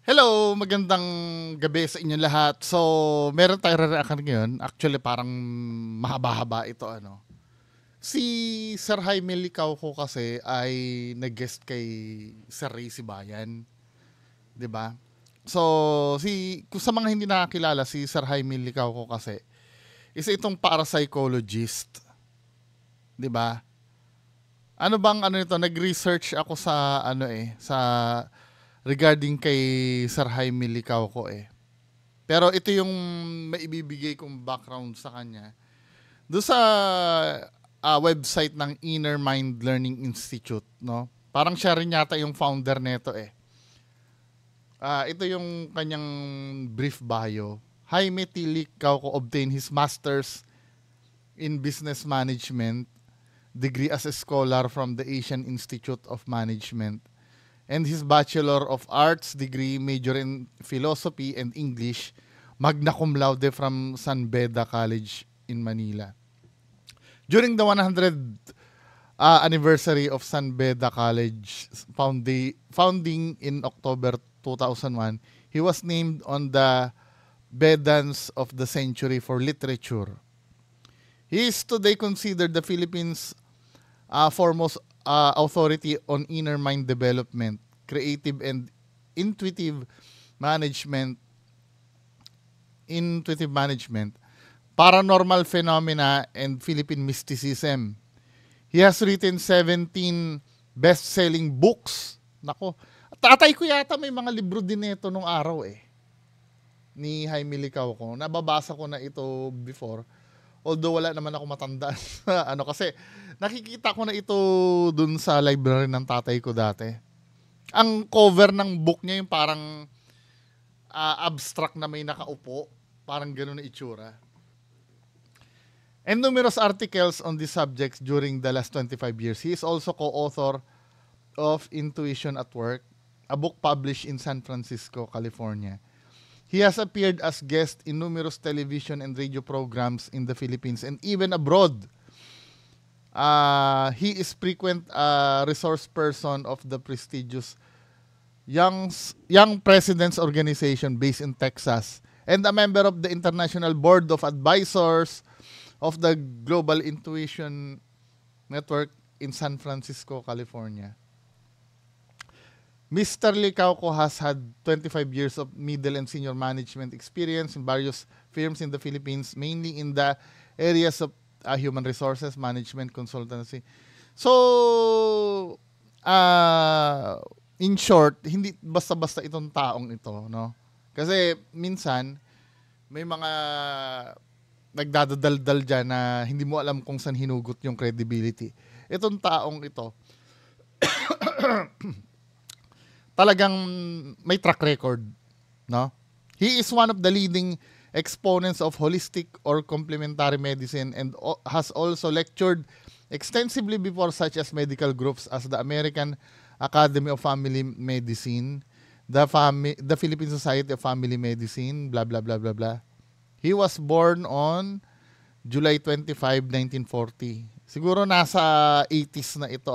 Hello, magandang gabi sa inyo lahat. So, meron tayong re-react ngayon. Actually, parang mahaba-haba ito Si Sir Jaime Licauco kasi ay nag-guest kay Sir Ray Sibayan, 'di ba? So, kung sa mga hindi nakakilala si Sir Jaime Licauco kasi isa itong parapsychologist, 'di ba? Ano bang nito, nag-research ako sa sa regarding kay Sir Jaime Licauco eh. Pero ito yung maibibigay kong background sa kanya. Doon sa website ng Inner Mind Learning Institute, no? Parang siya rin yata yung founder nito eh. Ito yung kanyang brief bio. Jaime T. Licauco obtained his master's in business management degree as a scholar from the Asian Institute of Management and his Bachelor of Arts degree major in philosophy and English, magna cum laude from San Beda College in Manila. During the 100th anniversary of San Beda College founding in October 2001, he was named on the Bedans of the Century for Literature. He is today considered the Philippines' foremost authority on inner mind development, creative and intuitive management, paranormal phenomena, and Philippine mysticism. He has written 17 best-selling books. Nako, tatay ko yata may mga libro din nito nung araw eh. Ni Jaime Licauco. Nababasa ko na ito before. Although wala naman ako matandaan. Kasi nakikita ko na ito dun sa library ng tatay ko dati. Ang cover ng book niya yung parang abstract na may nakaupo. Parang gano'n na itsura. And numerous articles on these subjects during the last 25 years. He is also co-author of Intuition at Work, a book published in San Francisco, California. He has appeared as guest in numerous television and radio programs in the Philippines and even abroad. He is frequent resource person of the prestigious Young Presidents Organization based in Texas and a member of the International Board of Advisors of the Global Intuition Network in San Francisco, California. Mr. Licauco has had 25 years of middle and senior management experience in various firms in the Philippines, mainly in the areas of human resources, management, consultancy. So, in short, hindi basta-basta itong taong ito, no? Kasi minsan, may mga nagdadadaldal dyan na hindi mo alam kung saan hinugot yung credibility. Itong taong ito, talagang may track record, no? He is one of the leading exponents of holistic or complementary medicine and has also lectured extensively before such as medical groups as the American Academy of Family Medicine, the Philippine Society of Family Medicine, blah blah blah blah blah. He was born on July 25, 1940. Siguro nasa 80s na ito,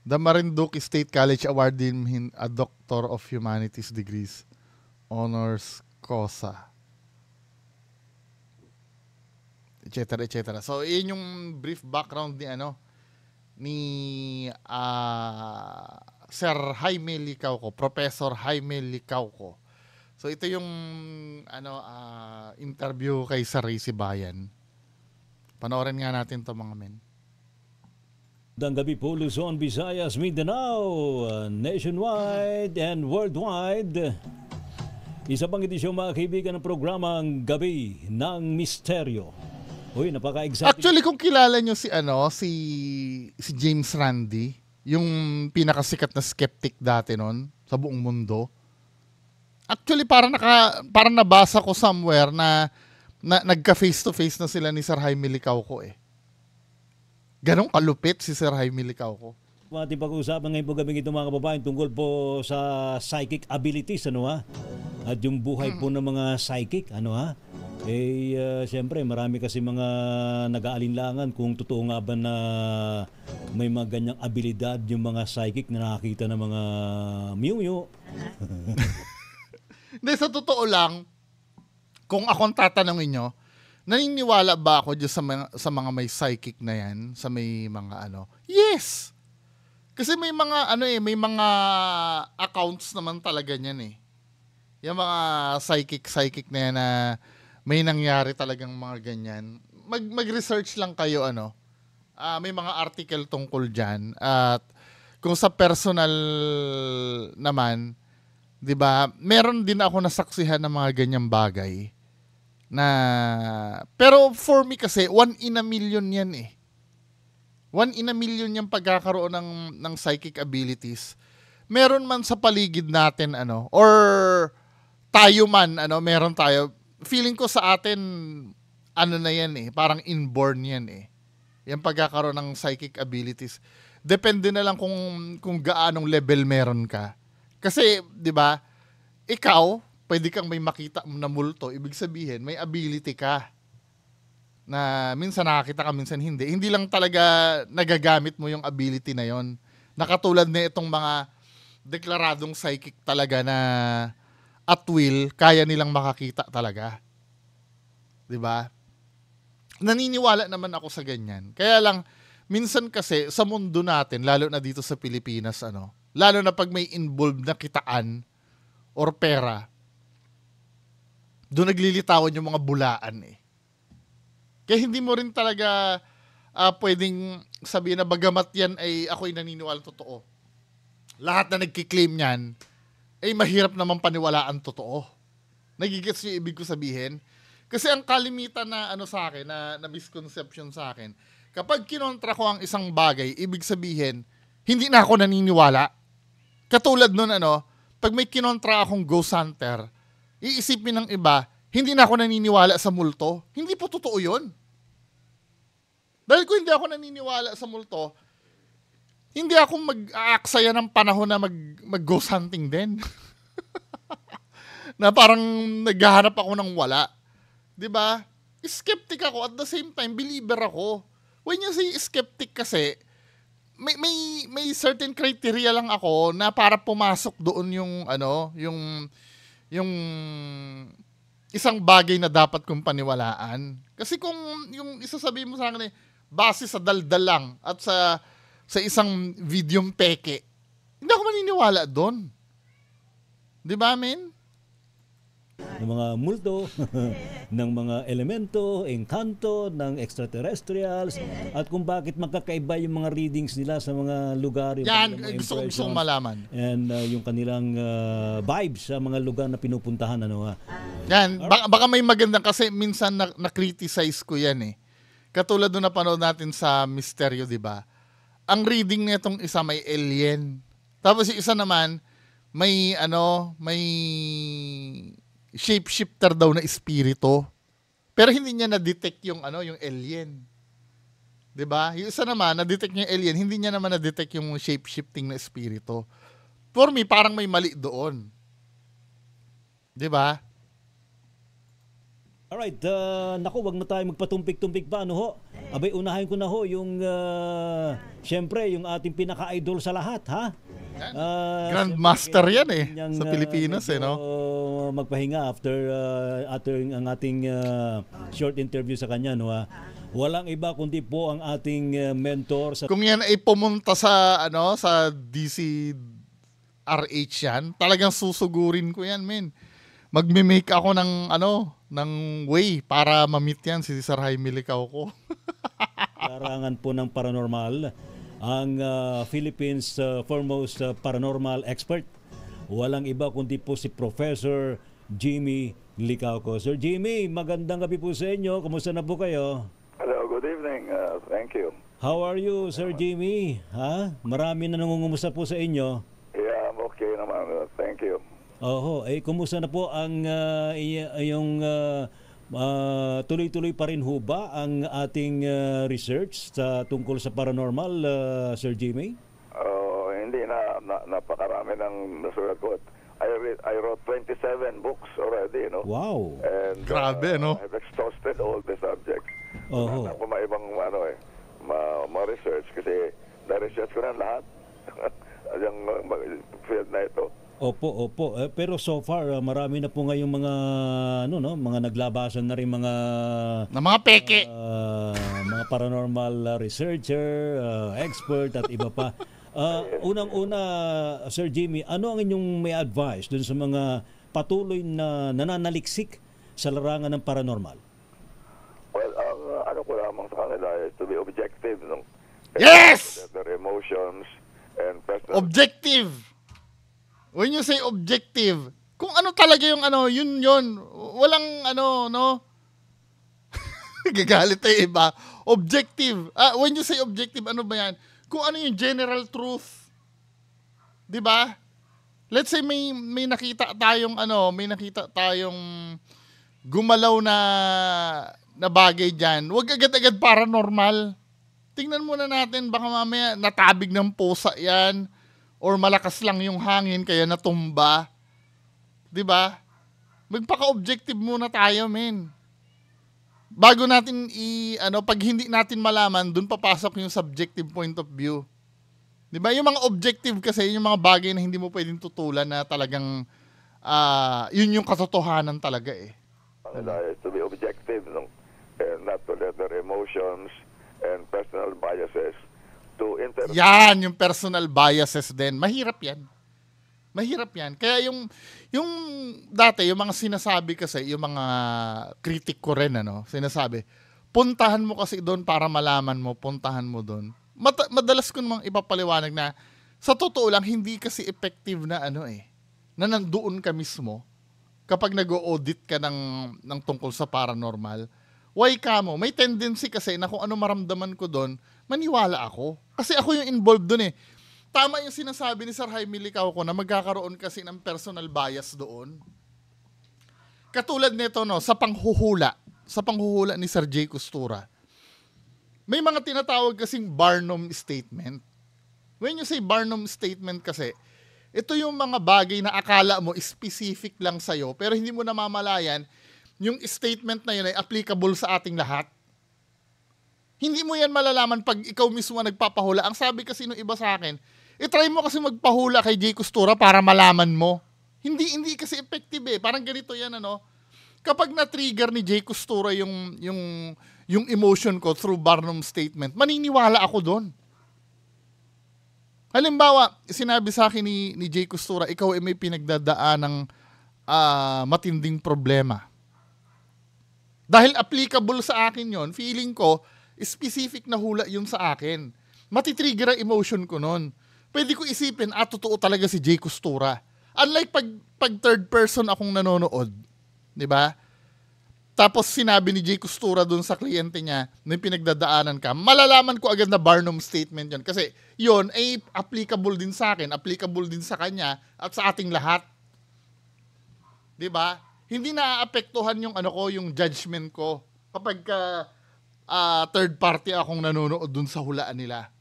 The Marinduque State College awarded him a Doctor of Humanities degrees, honors causa, etc. etc. So, yun yung brief background ni Sir Jaime Licauco, Professor Jaime Licauco. So, ito yung interview kay Sir Ray Sibayan. Panoorin nga natin to mga men. Magandang gabi po, Luzon, Visayas, Mindanao, nationwide and worldwide. Isa pang edisyon mga kaibigan ng programang Gabi ng Misteryo. Uy, napaka-exciting. Actually, kung kilala nyo si James Randi, yung pinakasikat na skeptic dati nun sa buong mundo. Actually, parang nabasa ko somewhere na nagka face to face na sila ni Sir Jaime Licauco eh. Ganong kalupit si Sir Jaime Licauco. Ating pag-uusapan ngayon po gabi ito mga kababayan tungkol po sa psychic abilities, At yung buhay po ng mga psychic, Siyempre, marami kasi mga nag-aalinlangan kung totoo nga ba na may mga ganyang abilidad yung mga psychic na nakakita ng mga miu-miu. Hindi, sa totoo lang, kung akong tatanungin nyo, naniniwala ba ako dyan sa mga may psychic na yan? Sa may mga ano? Yes! Kasi may mga may mga accounts naman talaga niyan eh. Yung mga psychic na yan na may nangyari talagang mga ganyan. Mag-research lang kayo may mga article tungkol diyan at kung sa personal naman, 'di ba? Meron din ako nasaksihan ng mga ganyang bagay na pero for me kasi 1 in a million 'yan eh. 1 in a million yung pagkakaroon ng psychic abilities. Meron man sa paligid natin or tayo man meron tayo. Feeling ko sa atin na yan eh, parang inborn yan eh. Yung pagkakaroon ng psychic abilities. Depende na lang kung gaanong level meron ka. Kasi 'di ba? Ikaw, pwede kang may makita na multo, ibig sabihin may ability ka. Na minsan nakakita ka, minsan hindi. Hindi lang talaga nagagamit mo yung ability na yon. Nakatulad na itong mga deklaradong psychic talaga na at will, kaya nilang makakita talaga. 'Di ba? Naniniwala naman ako sa ganyan. Kaya lang, minsan kasi sa mundo natin, lalo na dito sa Pilipinas, lalo na pag may involved na kitaan or pera, doon naglilitawan yung mga bulaan eh. Kaya hindi mo rin talaga pwedeng sabihin na bagamat yan ay ako'y naniniwala totoo. Lahat na nagkiklaim yan, ay mahirap naman paniwalaan totoo. Nagigets yung ibig ko sabihin? Kasi ang kalimitan na sa akin, na misconception sa akin, kapag kinontra ko ang isang bagay, ibig sabihin, hindi na ako naniniwala. Katulad nun pag may kinontra akong ghost hunter, iisipin ng iba, hindi na ako naniniwala sa multo. Hindi po totoo yun. Dahil kung hindi ako naniniwala sa multo, hindi ako mag-aaksaya ng panahon na mag-ghost hunting din. Na parang naghahanap ako ng wala. 'Di ba? Skeptic ako at the same time believer ako. When you say skeptic kasi, may certain criteria lang ako na para pumasok doon yung isang bagay na dapat kong paniwalaan. Kasi kung yung isasabihin mo sa akin base sa daldal lang at sa isang videong peke, hindi ako maniniwala doon. 'Di ba, men? Ng mga multo, ng mga elemento, engkanto, ng extraterrestrials, at kung bakit magkakaiba yung mga readings nila sa mga lugar. Yan, gusto kong malaman. And yung kanilang vibes sa mga lugar na pinupuntahan. Yan, baka may magandang kasi minsan na-criticize ko yan eh. Katulad nung napanood natin sa Misteryo, di ba? Ang reading nitong isa may alien. Tapos yung isa naman, may shapeshifter daw na espiritu. Pero hindi niya na-detect yung alien. 'Di ba? Yung isa naman na-detect niya yung alien, hindi niya naman na-detect yung shape-shifting na espiritu. For me, parang may mali doon. 'Di ba? Alright, naku, wag na tayo magpatumpik-tumpik pa, Abay, unahin ko na yung, syempre, yung ating pinaka-idol sa lahat, ha? Grandmaster yan eh, sa Pilipinas magpahinga after ang ating short interview sa kanya, Walang iba kundi po ang ating mentor sa... Kung yan ay pumunta sa DCRH yan, talagang susugurin ko yan, men. Magme-make ako ng way para ma-meet yan si Sir Jaime Licao ko. Larangan po ng paranormal, ang Philippines foremost paranormal expert. Walang iba kundi po si Professor Jimmy Licao ko. Sir Jimmy, magandang gabi po sa inyo. Kumusta na po kayo? Hello, good evening. Thank you. How are you, Sir Jimmy? Marami na nangungumusta po sa inyo. Yeah, I'm okay naman. Thank you. Kumusta na po ang tuloy-tuloy pa rin ho ba ang ating research tungkol sa paranormal, Sir Jimmy? Hindi na napakarami ng nasulat ko. I wrote 27 books already, you know. Wow. And Grabe, no? I've exhausted all the subjects. Oho. Wala pa maibang ma-research kasi na-research ko na lahat. Yung field na ito. Opo. Pero so far, marami na po ngayong mga, mga naglabasan na rin mga Na mga peke. mga paranormal researcher, expert at iba pa. Unang-una, Sir Jimmy, ano ang inyong may advice dun sa mga patuloy na nananaliksik sa larangan ng paranormal? Well, ang ano ko lamang sa kanila is to be objective, no? Yes! Their emotions and personal... Objective. When you say objective, kung ano talaga yung ano, yun. Walang ano, no? Gagalit tayo iba. Objective. When you say objective, ano ba yan? Kung ano yung general truth. 'Di ba? Let's say may nakita tayong gumalaw na bagay diyan. Huwag agad-agad paranormal. Tingnan muna natin, baka mamaya natabig ng pusa 'yan or malakas lang yung hangin kaya natumba. 'Di ba? Magpaka-objective muna tayo, men. Bago natin pag hindi natin malaman, dun papasok yung subjective point of view. 'Di ba? Yung mga objective kasi, yung mga bagay na hindi mo pwedeng tutulan na talagang yun yung katotohanan talaga eh. Kanila is to be objective, no? And not to let their emotions and personal biases to interfere. Yan, yung personal biases din. Mahirap yan. Kaya yung dati, yung mga sinasabi kasi, yung mga critic ko rin, sinasabi, puntahan mo kasi doon para malaman mo, puntahan mo doon. Madalas ko namang ipapaliwanag na, sa totoo lang, hindi kasi effective na na nandoon ka mismo, kapag nag-audit ka ng tungkol sa paranormal. Why ka mo? May tendency kasi na kung ano maramdaman ko doon, maniwala ako. Kasi ako yung involved doon eh. Tama yung sinasabi ni Sir Jaime Licao ko na magkakaroon kasi ng personal bias doon. Katulad nito, sa panghuhula ni Sir Jay Costura. May mga tinatawag kasing Barnum statement. When you say Barnum statement kasi, ito yung mga bagay na akala mo specific lang sa'yo, pero hindi mo namamalayan, yung statement na yun ay applicable sa ating lahat. Hindi mo yan malalaman pag ikaw mismo nagpapahula. Ang sabi kasi nung iba sa akin, try mo kasi magpahula kay Jay Costura para malaman mo. Hindi kasi effective eh. Parang ganito yan, Kapag na-trigger ni Jay Costura yung emotion ko through Barnum statement, maniniwala ako doon. Halimbawa, sinabi sa akin ni Jay Costura, ikaw ay may pinagdadaan ng matinding problema. Dahil applicable sa akin yon, feeling ko, specific na hula yun sa akin. Matitrigger ang emotion ko nun. Pwede ko isipin, totoo talaga si Jay Costura. Unlike pag third person akong nanonood, di ba? Tapos sinabi ni Jay Costura dun sa kliyente niya na pinagdadaanan ka, malalaman ko agad na Barnum statement yun. Kasi yun ay applicable din sa akin, applicable din sa kanya at sa ating lahat. Di ba? Hindi naaapektuhan yung yung judgment ko kapag third party akong nanonood dun sa hulaan nila.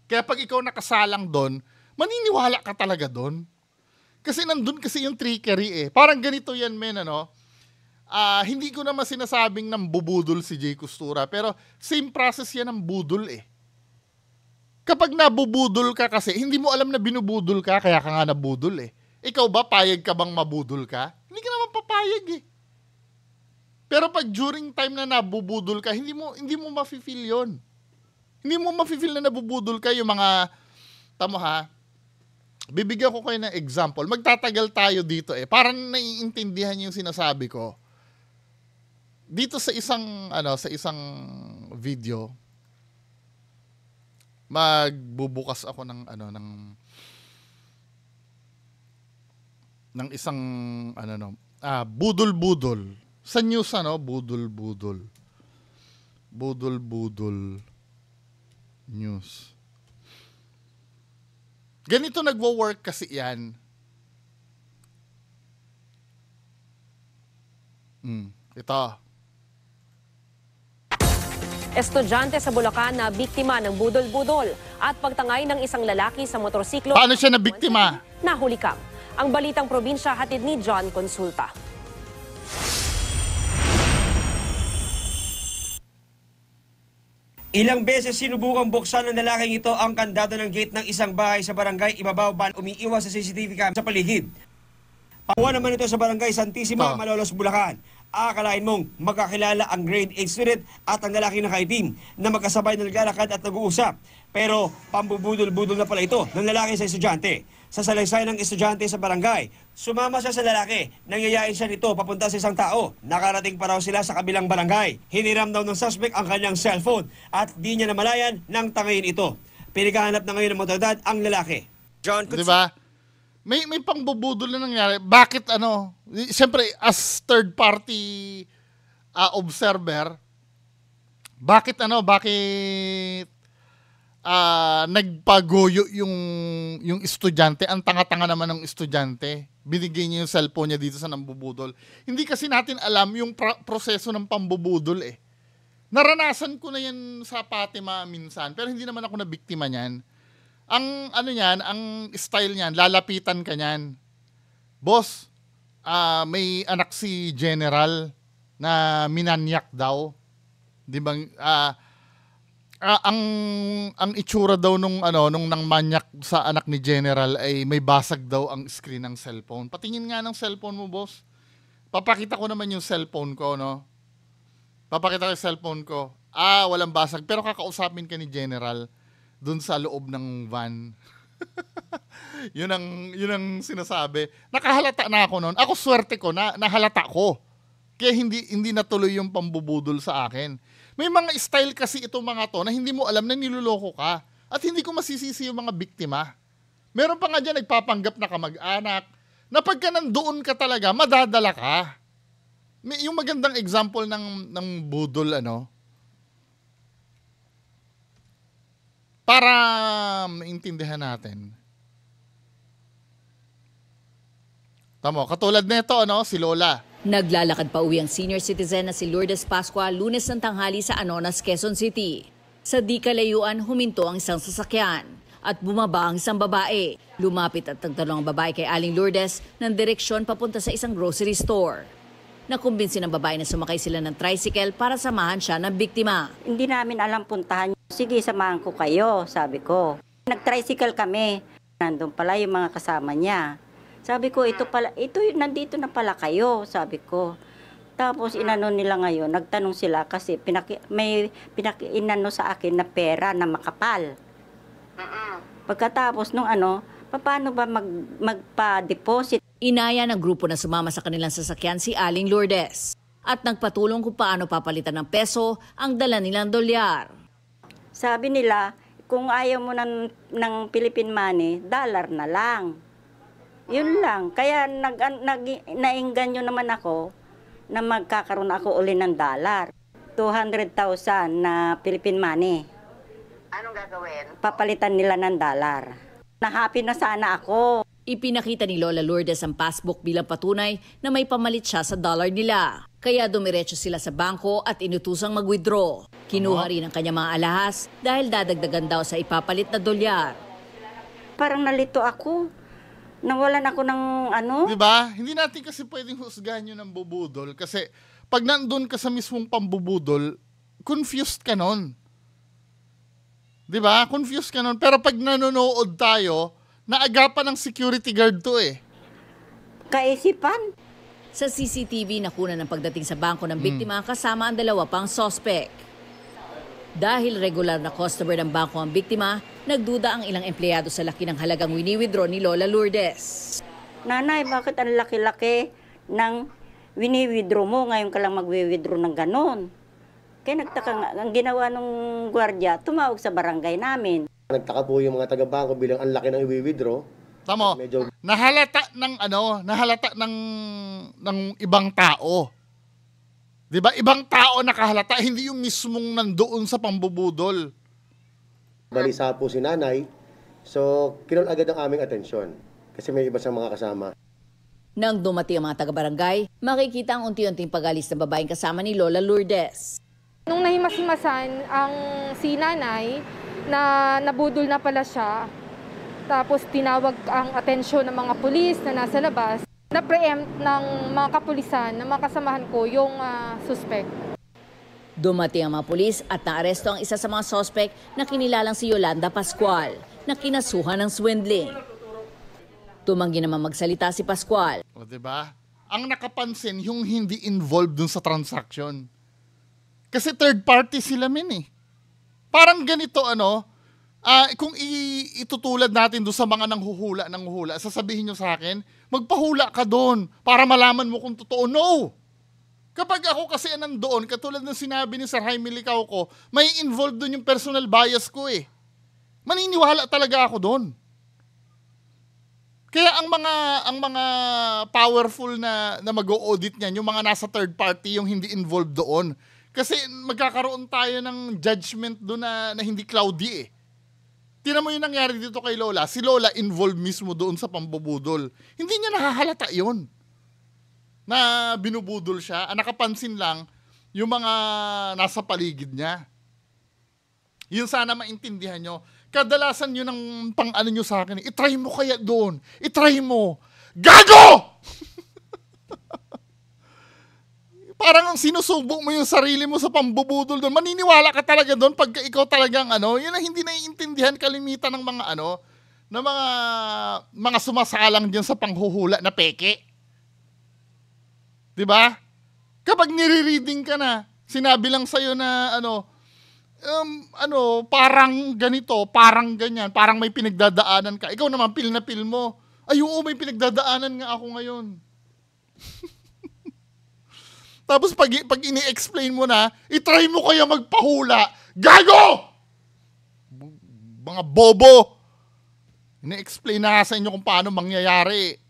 Kaya pag ikaw nakasalang doon, maniniwala ka talaga doon. Kasi nandun kasi yung trickery eh. Parang ganito yan, men, hindi ko naman sinasabing nang bubudol si Jay Costura, pero same process yan ng budol eh. Kapag nabubudol ka kasi, hindi mo alam na binubudol ka, kaya ka nga nabudol eh. Ikaw ba, payag ka bang mabudol ka? Hindi ka naman papayag eh. Pero pag during time na nabubudol ka, hindi mo mafe-feel yun. Hindi mo mafe-feel na nabubudol ka yung mga, tamo ha, bibigyan ko kayo ng example. Magtatagal tayo dito eh. Parang naiintindihan yung sinasabi ko. Dito sa isang video, magbubukas ako ng isang budol-budol. Sa news budol-budol. Budol-budol news. Ganito nagwo-work kasi yan. Ito. Estudyante sa Bulacan na biktima ng budol-budol at pagtangay ng isang lalaki sa motorsiklo. Paano siya na biktima? Nahuli kam. Ang balitang probinsya hatid ni John Consulta. Ilang beses sinubukang buksan ng lalaking ito ang kandado ng gate ng isang bahay sa barangay Ibabaw umiiwas sa CCTV cam sa paligid. Pakuha naman ito sa barangay Santissima, Malolos, Bulacan. Akalain mong magkakilala ang grade 8 student at ang lalaking nakaitim na magkasabay na naglalakad at nag-uusap. Pero pambubudol-budol na pala ito ng lalaki sa estudyante. Sa salaysay ng estudyante sa barangay, sumama siya sa lalaki. Nangyayain siya nito papunta sa isang tao. Nakarating pa raw sila sa kabilang barangay. Hiniram daw ng suspect ang kanyang cellphone at di niya namalayan ng tangayin ito. Pinaghahanap na ngayon ng motoridad ang lalaki. John, Di ba? May pangbubudol na nangyari. Bakit ano? Siyempre, as third party observer, bakit nagpagoyo yung estudyante? Ang tanga-tanga naman ng estudyante. Binigay niya yung cellphone niya dito sa nambubudol. Hindi kasi natin alam yung proseso ng pambubudol eh. Naranasan ko na yan sa Fatima minsan, pero hindi naman ako na biktima niyan. Ang ang style niyan, lalapitan ka niyan. Boss, may anak si General na minanyak daw. 'Di ba? Ang itsura daw nung nang manyak sa anak ni General ay may basag daw ang screen ng cellphone. Patingin nga ng cellphone mo, boss. Papakita ko naman yung cellphone ko, no? Papakita ko yung cellphone ko. Walang basag, pero kakausapin ka ni General dun sa loob ng van. yun ang sinasabi. Nakahalata na ako noon. Ako swerte ko na nahalata ko. Kaya hindi natuloy yung pambubudol sa akin. May mga style kasi itong mga to na hindi mo alam na niloloko ka. At hindi ko masisisi yung mga biktima. Meron pa nga dyan nagpapanggap na kamag-anak na pagka nandoon ka talaga, madadala ka. Yung magandang example ng budol, para maintindihan natin. Tamo, katulad nito, si Lola. Naglalakad pa uwi ang senior citizen na si Lourdes Pascua Lunes ng tanghali sa Anonas, Quezon City. Sa di kalayuan, huminto ang isang sasakyan at bumaba ang isang babae. Lumapit at nagtanong ang babae kay Aling Lourdes ng direksyon papunta sa isang grocery store. Nakumbinsi ng babae na sumakay sila ng tricycle para samahan siya ng biktima. Hindi namin alam puntahan. Sige, samahan ko kayo, sabi ko. Nag-tricycle kami. Nandun pala yung mga kasama niya. Sabi ko, nandito na pala kayo, sabi ko. Tapos inano nila ngayon, nagtanong sila kasi may inano sa akin na pera na makapal. Pagkatapos nung paano ba magpa-deposit? Inaya ng grupo na sumama sa kanilang sasakyan si Aling Lourdes at nagpatulong kung paano papalitan ng peso ang dala nilang dolyar. Sabi nila, kung ayaw mo ng Philippine money, dollar na lang. Yun lang. Kaya naingganyo naman ako na magkakaroon ako uli ng dollar. 200,000 na Philippine money. Anong gagawin? Papalitan nila ng dollar. Na-happy na sana ako. Ipinakita ni Lola Lourdes ang passbook bilang patunay na may pamalit siya sa dollar nila. Kaya dumiretso sila sa bangko at inutusang mag-withdraw. Kinuha rin ang kanyang mga alahas dahil dadagdagan daw sa ipapalit na dolyar. Parang nalito ako. Nawalan ako ng Diba? Hindi natin kasi pwedeng husgahan yun ng bubudol. Kasi pag nandun ka sa mismong pambubudol, confused ka nun. Diba? Confused ka nun. Pero pag nanonood tayo, naagapan ng security guard to eh. Kaisipan. Sa CCTV, nakuna ng pagdating sa bangko ng biktima kasama ang dalawa pang suspect. Dahil regular na customer ng bangko ang biktima, nagduda ang ilang empleyado sa laki ng halagang wini-withdraw ni Lola Lourdes. Nanay, bakit ang laki-laki ng wini-withdraw mo? Ngayon ka lang mag-withdraw ng ganon. Kaya nagtaka nga, ang ginawa ng gwardiya, tumawag sa barangay namin. Nagtaka po yung mga taga-bangko bilang ang laki ng i-withdraw. Tamo, nahalata ng ibang tao. 'Di ba? Ibang tao nakahalata, hindi yung mismong nandoon sa pambubudol. Balisa po si nanay. So, kinol agad ang aming atensyon kasi may iba sa mga kasama. Nang dumating ang mga taga-barangay, makikita ang unti-unting pag-alis ng babaeng kasama ni Lola Lourdes. Nung nahimas-himasan ang si nanay na nabudol na pala siya, Tapos tinawag ang atensyon ng mga pulis na nasa labas. Na-preempt ng mga kapulisan, ng mga kasamahan ko, yung suspect. Dumating ang mga pulis at naaresto ang isa sa mga suspect na kinilalang si Yolanda Pascual na kinasuhan ng swindling. Tumanggi naman magsalita si Pascual. O, diba? Ang nakapansin, yung hindi involved dun sa transaction. Kasi third party sila Parang ganito kung itutulad natin doon sa mga nanghuhula, sasabihin nyo sa akin, magpahula ka doon para malaman mo kung totoo. No! Kapag ako kasi nandoon, katulad ng sinabi ni Sir Jaime Licauco, may involved doon yung personal bias ko Maniniwala talaga ako doon. Kaya ang mga powerful na mag-o-audit niyan, yung mga nasa third party, yung hindi involved doon. Kasi magkakaroon tayo ng judgment doon na hindi cloudy Tingnan mo yung nangyari dito kay Lola. Si Lola involved mismo doon sa pambubudol. Hindi niya nakahalata yun na binubudol siya. Ang nakapansin lang yung mga nasa paligid niya. Yun sana maintindihan nyo. Kadalasan yun ang pang-ano nyo sa akin. I-try mo kaya doon. I-try mo. Gago! Parang sinusubo mo yung sarili mo sa pambubudol doon. Maniniwala ka talaga doon pag ikaw talagang yun ang hindi naiintindihan kalimitan ng mga na mga sumasalang diyan sa panghuhula na peke. 'Di ba? Kapag nire-reading ka na, sinabi lang sa'yo na parang ganito, parang ganyan, parang may pinagdadaanan ka. Ikaw naman, pil na pil mo. Ay, oo, may pinagdadaanan nga ako ngayon. Tapos pag ini-explain mo na, itry mo kaya magpahula. Gago! Mga bobo! Ini-explain na sa inyo kung paano mangyayari.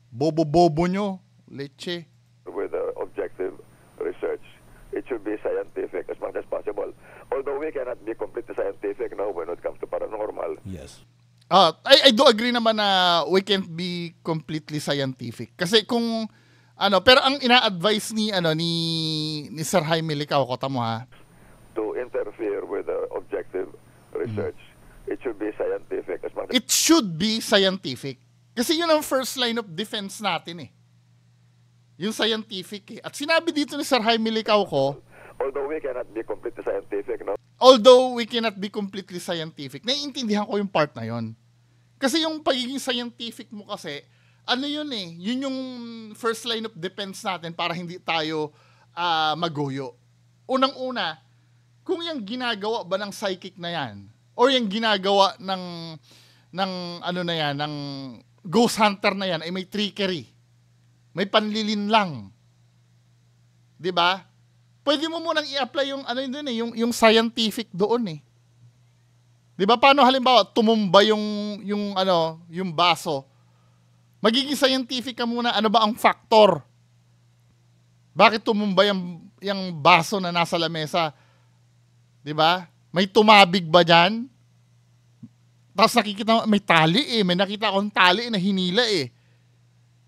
Bobo-bobo nyo. Leche. With objective research, it should be scientific as much as possible. Although we cannot be completely scientific now when it comes to paranormal. Yes. I do agree naman na we can't be completely scientific. Kasi kung pero ang ina-advise ni Sir Jaime Licauco, tamo to interfere with objective research. It should be scientific as much as it should be scientific. Kasi yun ang first line of defense natin Yung scientific At sinabi dito ni Sir Jaime Licauco, although we cannot be completely scientific, no? Although we cannot be completely scientific, naiintindihan ko yung part na yon. Kasi yung pagiging scientific mo kasi, yun yun yung first line of defense natin para hindi tayo maguyo. Unang-una, kung yung ginagawa ba ng psychic na yan, or yung ginagawa ng ghost hunter na yan ay may trickery, may panlilin lang. 'Di ba? Pwede mo munang i-apply yung scientific doon 'Di ba? Paano halimbawa tumumba yung baso? Magiging scientific ka muna, ano ba ang factor? Bakit tumumba yung baso na nasa lamesa? 'Di ba? May tumabig ba diyan? Tapos nakikita may tali may nakita akong tali na hinila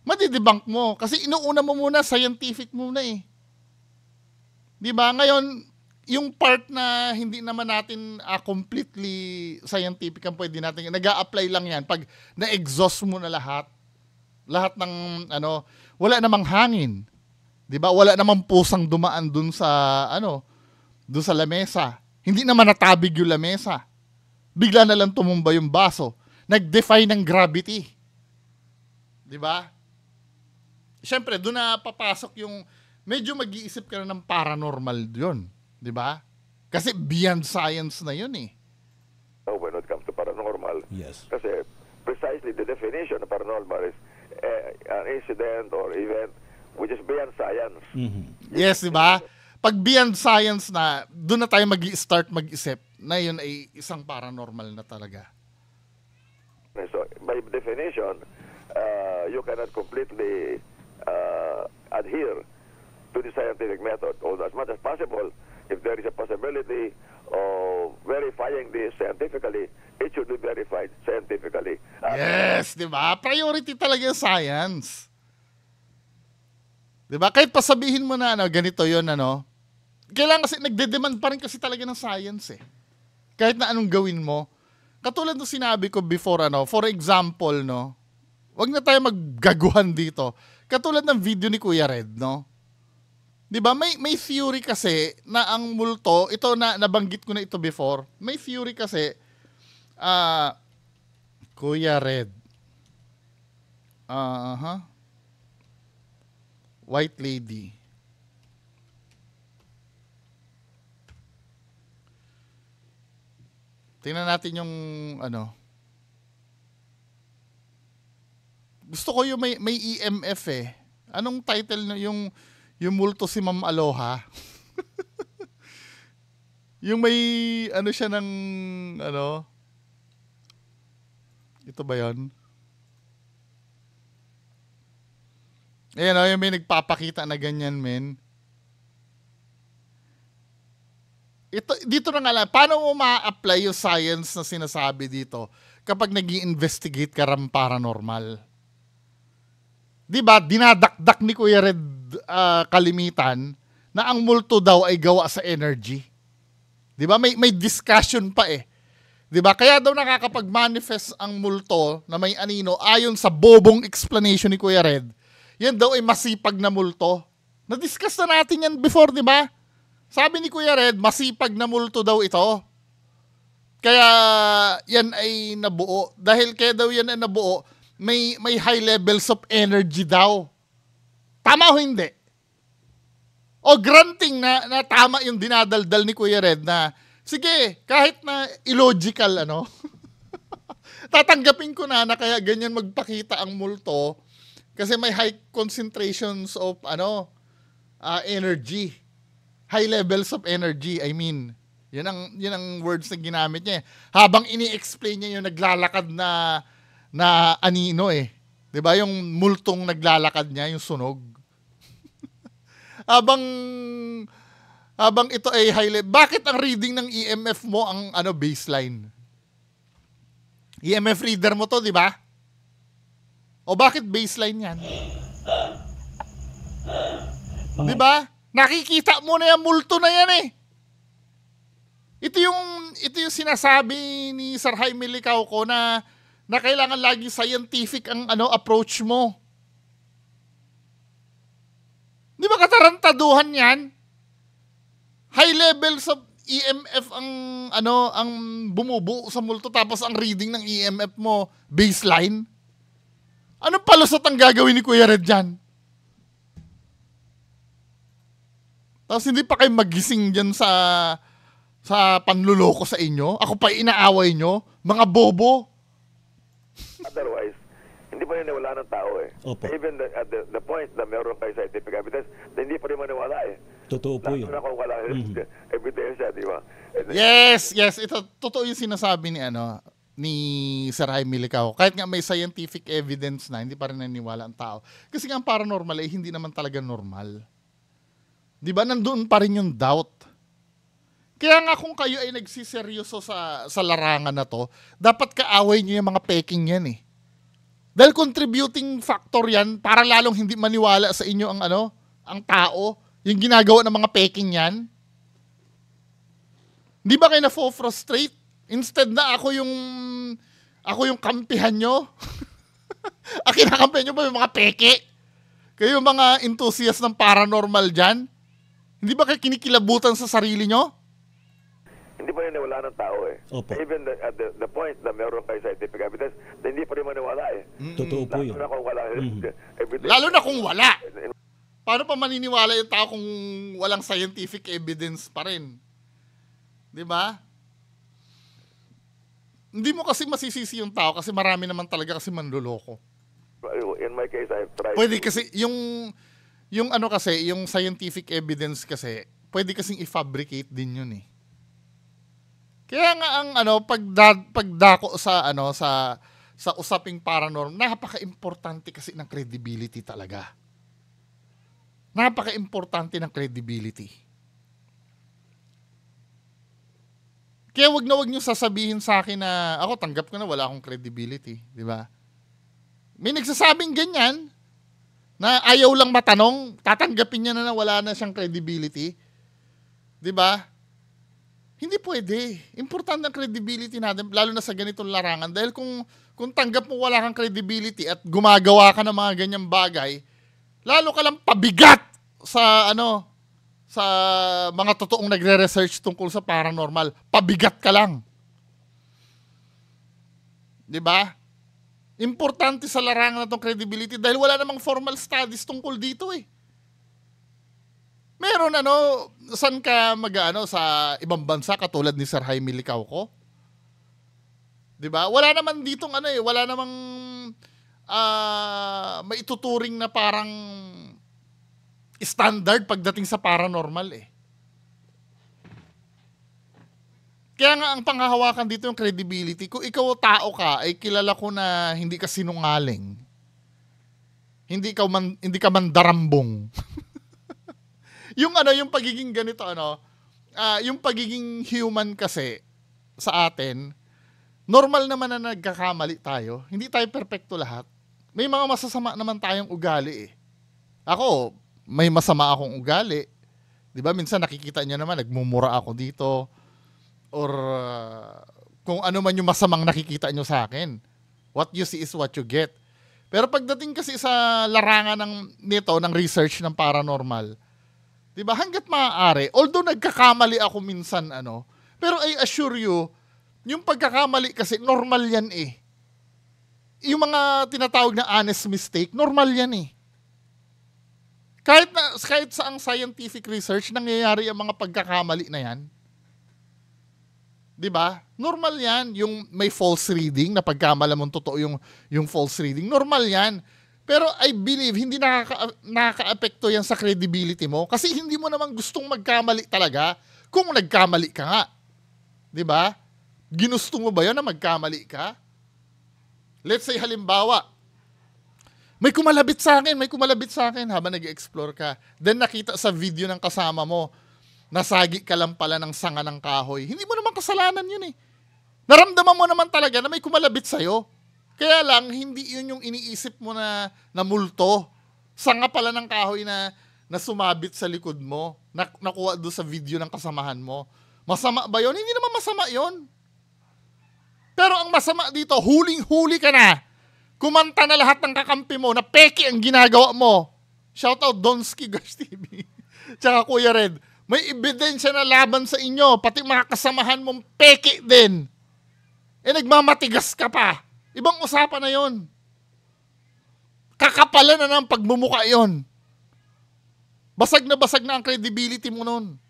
Madidebunk mo kasi inuuna mo muna scientific muna 'Di ba? Ngayon, yung part na hindi naman natin completely scientific ang pwede natin, nag-a-apply lang yan pag na-exhaust mo na lahat ng wala namang hangin. 'Di ba? Wala namang pusang dumaan dun sa lamesa. Hindi naman natabig yung lamesa. Bigla na lang tumumba yung baso. Nag-defy ng gravity. 'Di ba? Siyempre, doon na papasok yung medyo mag-iisip ka na ng paranormal yun. 'Di ba? Kasi beyond science na yun when it comes to paranormal. Yes. Kasi precisely the definition of paranormal is an incident or event which is beyond science. Mm-hmm. Yes, 'di ba? Pag beyond science na, doon na tayo mag-start mag-isip na yun ay isang paranormal na talaga. So, by definition, you cannot completely adhere to the scientific method. Although as much as possible, if there is a possibility of verifying this scientifically, it should be verified scientifically. Yes, di ba? Priority talaga yung science. Di ba? Kahit pasabihin mo na ganito yun, kailangan kasi nagde-demand pa rin kasi talaga ng science Kahit na anong gawin mo. katulad ng sinabi ko before, for example, no, wag na tayo maggaguhan dito. Katulad ng video ni Kuya Red, no? 'Di ba? May theory kasi na ang multo, ito na nabanggit ko na ito before. May theory kasi Kuya Red. White lady. Tingnan natin yung Gusto ko yung may EMF eh. Anong title na yung multo si Ma'am Aloha? Yung may siya ng ito ba 'yon? Ayan yung may nagpapakita na ganyan, men. Dito na nga lang, paano mo ma-apply yung science na sinasabi dito kapag nag-i-investigate ka ng paranormal? Diba, dinadakdak ni Kuya Red kalimitan na ang multo daw ay gawa sa energy. Diba, may discussion pa eh. Diba, kaya daw nakakapag-manifest ang multo na may anino ayon sa bobong explanation ni Kuya Red. Yan daw ay masipag na multo. Na-discuss na natin yan before, diba? Sabi ni Kuya Red, masipag na multo daw ito. Kaya yan ay nabuo. Dahil kaya daw yan ay nabuo, may high levels of energy daw. Tama o hindi? O granting na tama yung dinadaldal ni Kuya Red na, sige, kahit na illogical, tatanggapin ko na kaya ganyan magpakita ang multo kasi may high concentrations of energy. High levels of energy, I mean. Yun ang words na ginamit niya. Habang ini-explain niya yung naglalakad na anino eh. 'Di ba? Yung multong naglalakad niya, yung sunog. habang ito ay high level. Bakit ang reading ng EMF mo ang baseline? EMF reader mo to, 'di ba? O bakit baseline 'yan? 'Di ba? Nakikita mo na yung multo na yan eh. Ito yung sinasabi ni Sir Jaime Licauco na kailangan lagi scientific ang approach mo. Di ba katarantaduhan yan? High levels of EMF ang bumubuo sa multo tapos ang reading ng EMF mo baseline. Anong palusot ang gagawin ni Kuya Red dyan? Tapos hindi pa kayo magising dyan sa panluloko sa inyo? Ako pa inaaway nyo? Mga bobo? Otherwise, hindi pa rin nawala ng tao eh. Opo. Even at the point na meron kayo scientific evidence, hindi pa rin maniwala eh. Totoo po yun. Lalo na kung wala ebidensya, di ba? Yes. Ito, totoo yung sinasabi ni Sir Jaime Licauco. Kahit nga may scientific evidence na, hindi pa rin naniniwala ang tao. Kasi nga ang paranormal ay hindi naman talaga normal. Di ba? Nandun pa rin yung doubt. Kaya nga kung kayo ay nagsiseryoso sa larangan na to, dapat kaaway nyo yung mga peking yan eh. Dahil contributing factor yan para lalong hindi maniwala sa inyo ang tao, yung ginagawa ng mga peking yan. Di ba kayo na-frustrate? Instead na ako yung kampihan nyo. Kinakampihan nyo ba yung mga peke? Kayo yung mga enthusiast ng paranormal dyan? Hindi ba kayo kinikilabutan sa sarili nyo? Hindi pa rin nawala ng tao eh. Opo. Even at the point na meron kayo scientific evidence, hindi pa rin maniwala eh. Totoo po yun. Lalo na kung wala evidence. Lalo na kung wala. Paano pa maniniwala yung tao kung walang scientific evidence pa rin? Di ba? Hindi mo kasi masisisi yung tao kasi marami naman talaga kasi manloloko. In my case, I've tried. Pwede kasi yung scientific evidence kasi pwede kasing i-fabricate din yun eh. Kaya nga ang pagdako sa usaping paranormal, napaka-importante kasi ng credibility talaga. Napaka-importante ng credibility. Kaya wag niyo sasabihin sa akin na ako tanggap ko na wala akong credibility, di ba? May nagsasabing ganyan na ayaw lang matanong, tatanggapin niya na wala na siyang credibility. Di ba? Hindi pwede. Importante ang credibility natin, lalo na sa ganitong larangan. Dahil kung tanggap mo wala kang credibility at gumagawa ka ng mga ganyang bagay, lalo ka lang pabigat sa sa mga totoong nagre-research tungkol sa paranormal. Pabigat ka lang. 'Di ba? Importante sa larangan na itong credibility dahil wala namang formal studies tungkol dito eh. Meron saan ka sa ibang bansa katulad ni Sir Jaime Licauco? 'Di ba? Wala naman ditong wala namang maituturing na parang standard pagdating sa paranormal eh. Kaya nga ang panghahawakan dito yung credibility. Kung ikaw tao ka, ay kilala ko na hindi ka sinungaling. Hindi ka mandarambong. yung pagiging ganito yung pagiging human kasi sa atin, normal naman na nagkakamali tayo. Hindi tayo perpekto lahat. May mga masasama naman tayong ugali eh. Ako, may masama akong ugali. 'Di ba? Minsan nakikita niyo naman nagmumura ako dito or kung ano man yung masamang nakikita niyo sa akin. What you see is what you get. Pero pagdating kasi sa larangan ng research ng paranormal, 'di ba? Hangga't maaari, although nagkakamali ako minsan pero I assure you, yung pagkakamali kasi normal yan eh. Yung mga tinatawag na honest mistake, normal yan eh. Kahit sa ang scientific research, nangyayari ang mga pagkakamali na yan. 'Di ba? Normal yan. Yung may false reading, na pagkamala mong totoo yung false reading, normal yan. Pero I believe, hindi nakaka-apekto yan sa credibility mo. Kasi hindi mo naman gustong magkamali talaga kung nagkamali ka nga. 'Di ba? Ginusto mo ba yun na magkamali ka? Let's say halimbawa, may kumalabit sa akin habang nag-explore ka. Then nakita sa video ng kasama mo, nasagi ka lang pala ng sanga ng kahoy. Hindi mo naman kasalanan yun eh. Naramdaman mo naman talaga na may kumalabit sa'yo. Kaya lang, hindi yun yung iniisip mo na multo. Sanga pala ng kahoy na sumabit sa likod mo. Nakuha doon sa video ng kasamahan mo. Masama ba yun? Hindi naman masama yun. Pero ang masama dito, huling-huli ka na. Kumanta na lahat ng kakampi mo na peke ang ginagawa mo. Shoutout Donski Gush TV. Tsaka Kuya Red. May ebidensya na laban sa inyo. Pati mga kasamahan mong peke din. Nagmamatigas ka pa. Ibang usapan na yon. Kakapalan na ng pagmumuka yon. Basag na ang credibility mo nun.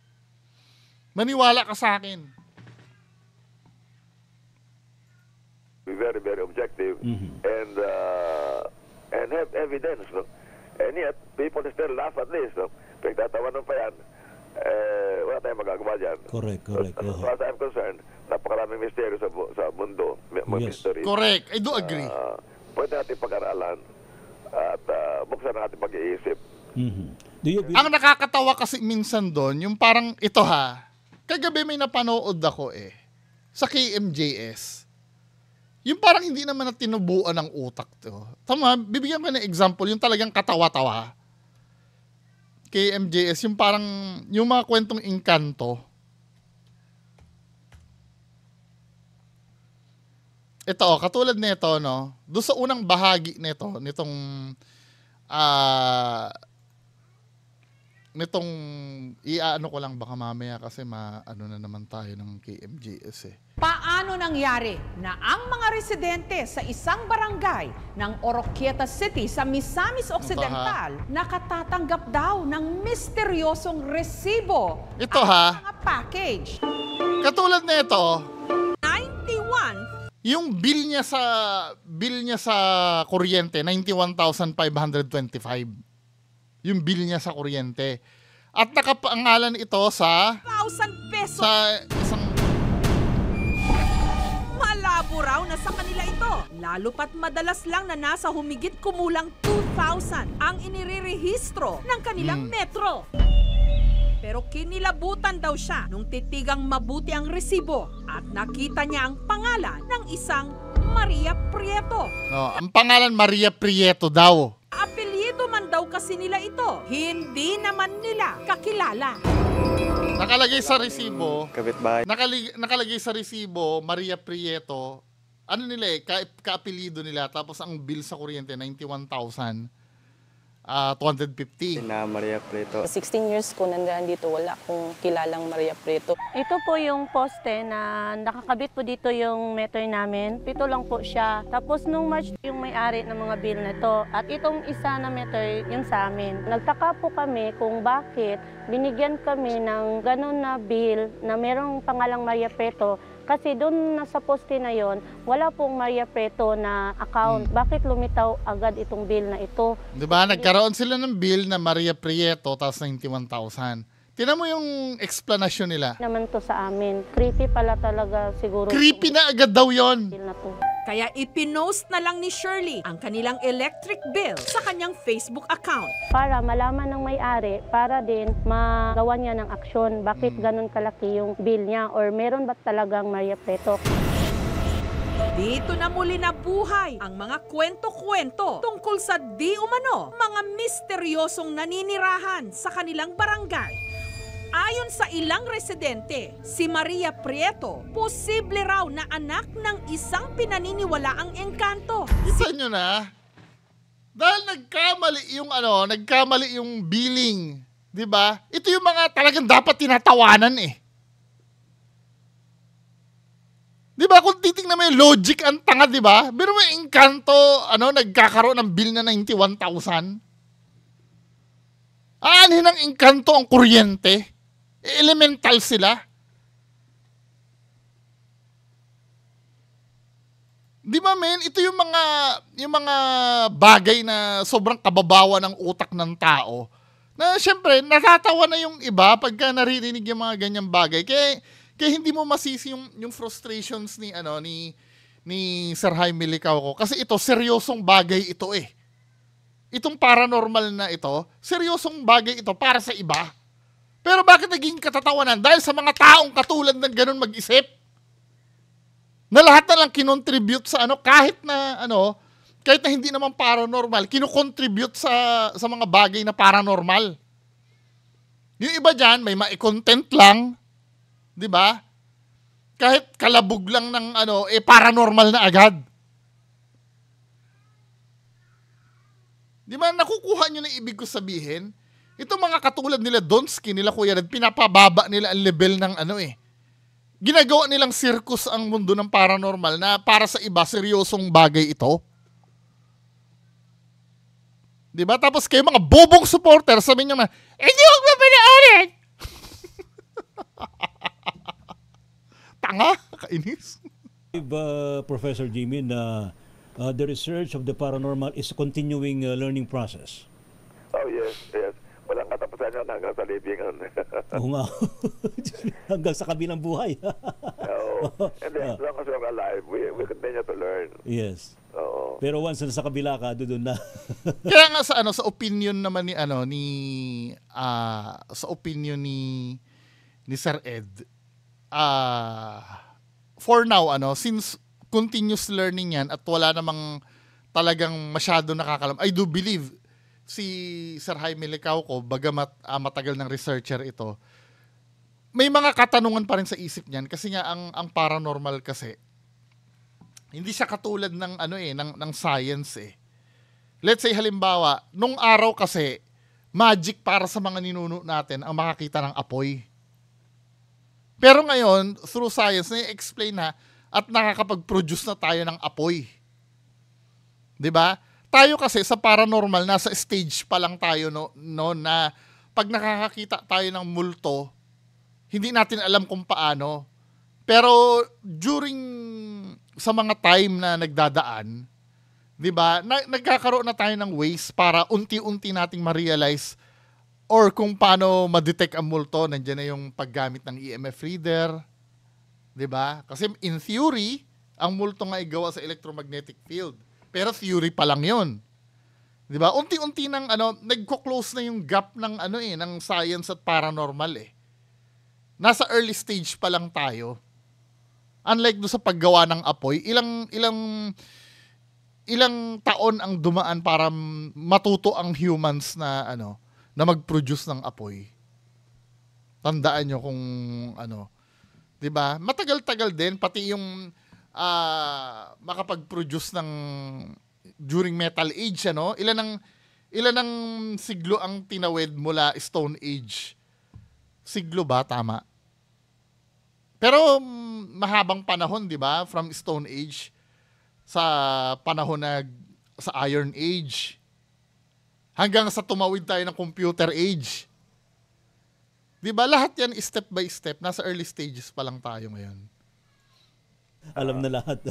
Maniwala ka sa akin. Be very, very objective and have evidence, no? And yet, people still laugh at this, no? Pagtatawanan pa yan, wala tayong magagawa dyan. Correct. As far as I'm concerned, napakaraming misteryo sa mundo. Mystery. Correct. I do agree. Pwede natin pag-aralan at buksan natin pag-iisip. Ang nakakatawa kasi minsan doon, yung parang ito kagabi may napanood ako sa KMJS. Yung parang hindi naman na tinubuan ng utak to. Tama, bibigyan ko ng example, yung talagang katawa-tawa. KMJS, yung parang, yung mga kwentong engkanto. Ito, katulad nito, no? Doon sa unang bahagi nitong iaano ko lang baka mamaya kasi maano na naman tayo ng KMJS Paano nangyari na ang mga residente sa isang barangay ng Oroquieta City sa Misamis Occidental nakatatanggap daw ng misteryosong resibo ito at mga package? Katulad nito, 91 yung bill niya sa kuryente, 91,525. Yung bill niya sa kuryente. At nakapangalan ito sa 1,000 pesos. Sa isang malabo raw na sa kanila ito. Lalo pat madalas lang na nasa humigit kumulang 2,000 ang inirerehistro ng kanilang metro. Pero kinilabutan daw siya nung titigang mabuti ang resibo at nakita niya ang pangalan ng isang Maria Prieto. ang pangalan Maria Prieto daw. Apelyido man daw kasi nila ito. Hindi naman nila kakilala. Nakalagay sa resibo, Kapitbahay. nakalagay sa resibo, Maria Prieto, ano nila eh, kaapelido nila, tapos ang bill sa kuryente, 91,250. Na Maria Prieto. 16 years ko nandaan dito, wala akong kilalang Maria Prieto. Ito po yung poste na nakakabit po dito yung meter namin. Pito lang po siya. Tapos nung March yung may-ari ng mga bill na to. At itong isa na meter yung sa amin. Nagtaka po kami kung bakit binigyan kami ng ganun na bill na merong pangalang Maria Prieto. Kasi doon sa poste na yon, wala pong Maria Prieto na account. Bakit lumitaw agad itong bill na ito? Diba? Nagkaroon sila ng bill na Maria Prieto, tapos 91,000. Tinan mo yung explanation nila. Naman to sa amin. Creepy pala talaga siguro. Creepy na agad daw yon. Bill na to. Kaya ipinost na lang ni Shirley ang kanilang electric bill sa kanyang Facebook account. Para malaman ng may-ari, para din magawa niya ng aksyon. Bakit ganun kalaki yung bill niya? Or meron ba talagang Maria Prieto? Dito na muli nabuhay ang mga kwento-kwento tungkol sa di umano mga misteryosong naninirahan sa kanilang barangay. Ayon sa ilang residente, si Maria Prieto, posible raw na anak ng isang pinaniniwalaang engkanto. Kita nyo na? Dahil nagkamali yung billing. Diba? Ito yung mga talagang dapat tinatawanan eh. Diba? Kung titingnan mo yung logic, ang tanga, diba? Pero may engkanto, nagkakaroon ng bill na 91,000. Aanhin ng engkanto ang kuryente. Elemental sila. Di ba men, ito yung mga bagay na sobrang kababawa ng utak ng tao. Na syempre, natatawa na yung iba pagka naririnig yung mga ganyang bagay. Kaya hindi mo masisi yung frustrations ni Sir Jaime Licauco. Kasi ito, seryosong bagay ito eh. Itong paranormal na ito, seryosong bagay ito para sa iba. Pero bakit naging katatawanan? Dahil sa mga taong katulad ng ganun mag-isip. Na lahat na lang kinontribute sa kahit na hindi naman paranormal, kinocontribute sa mga bagay na paranormal. Yung iba dyan, may ma-content lang, di ba? Kahit kalabog lang ng paranormal na agad. Di ba, nakukuha nyo na ibig ko sabihin? Ito mga katulad nila Donsky, nila Kuya Red, pinapababa nila ang level ng ginagawa nilang circus ang mundo ng paranormal na para sa iba, seryosong bagay ito. Diba? Tapos kayo mga bobong supporter, sabihin nyo na, hindi huwag mapanaarin! Tanga, kainis. Professor Jimmy, na the research of the paranormal is a continuing learning process. Oh, yes. Walang katapusan yan hanggang sa libingan. Oo nga. Hanggang sa kabilang buhay. And then, as long as we're alive, we continue to learn. Yes. Oo. Pero once na sa kabila ka, doon na. Kaya nga sa opinion naman sa opinion ni Sir Ed, for now, since continuous learning yan at wala namang talagang masyado nakakalam, I do believe si Sir Jaime Licauco, bagamat matagal ng researcher ito, may mga katanungan pa rin sa isip niyan kasi nga ang paranormal kasi hindi siya katulad ng ng science eh. Let's say halimbawa, nung araw kasi magic para sa mga ninuno natin ang makakita ng apoy. Pero ngayon, through science, na-explain na at nakakapag-produce na tayo ng apoy. 'Di ba? Tayo kasi sa paranormal, nasa stage pa lang tayo na pag nakakakita tayo ng multo, hindi natin alam kung paano. Pero during sa mga time na nagdadaan, 'di ba? Nagkakaroon na tayo ng ways para unti-unti nating ma-realize or kung paano ma-detect ang multo. Nandiyan na yung paggamit ng EMF reader, 'di ba? Kasi in theory, ang multo nga ay gawa sa electromagnetic field. Pero theory pa lang 'yon. 'Di ba? Unti-unti nang nagko-close na yung gap ng ng science at paranormal eh. Nasa early stage pa lang tayo. Unlike do sa paggawa ng apoy, ilang taon ang dumaan para matuto ang humans na na mag-produce ng apoy. Tandaan nyo kung ano. 'Di ba? Matagal-tagal din pati yung makapag-produce ng during Metal Age, ano? Ilan ang siglo ang tinawid mula Stone Age? Siglo ba? Tama. Pero mahabang panahon, 'di ba? From Stone Age sa panahon sa Iron Age hanggang sa tumawid tayo ng Computer Age. 'Di ba? Lahat 'yan step by step. Nasa early stages pa lang tayo ngayon. Alam na lahat.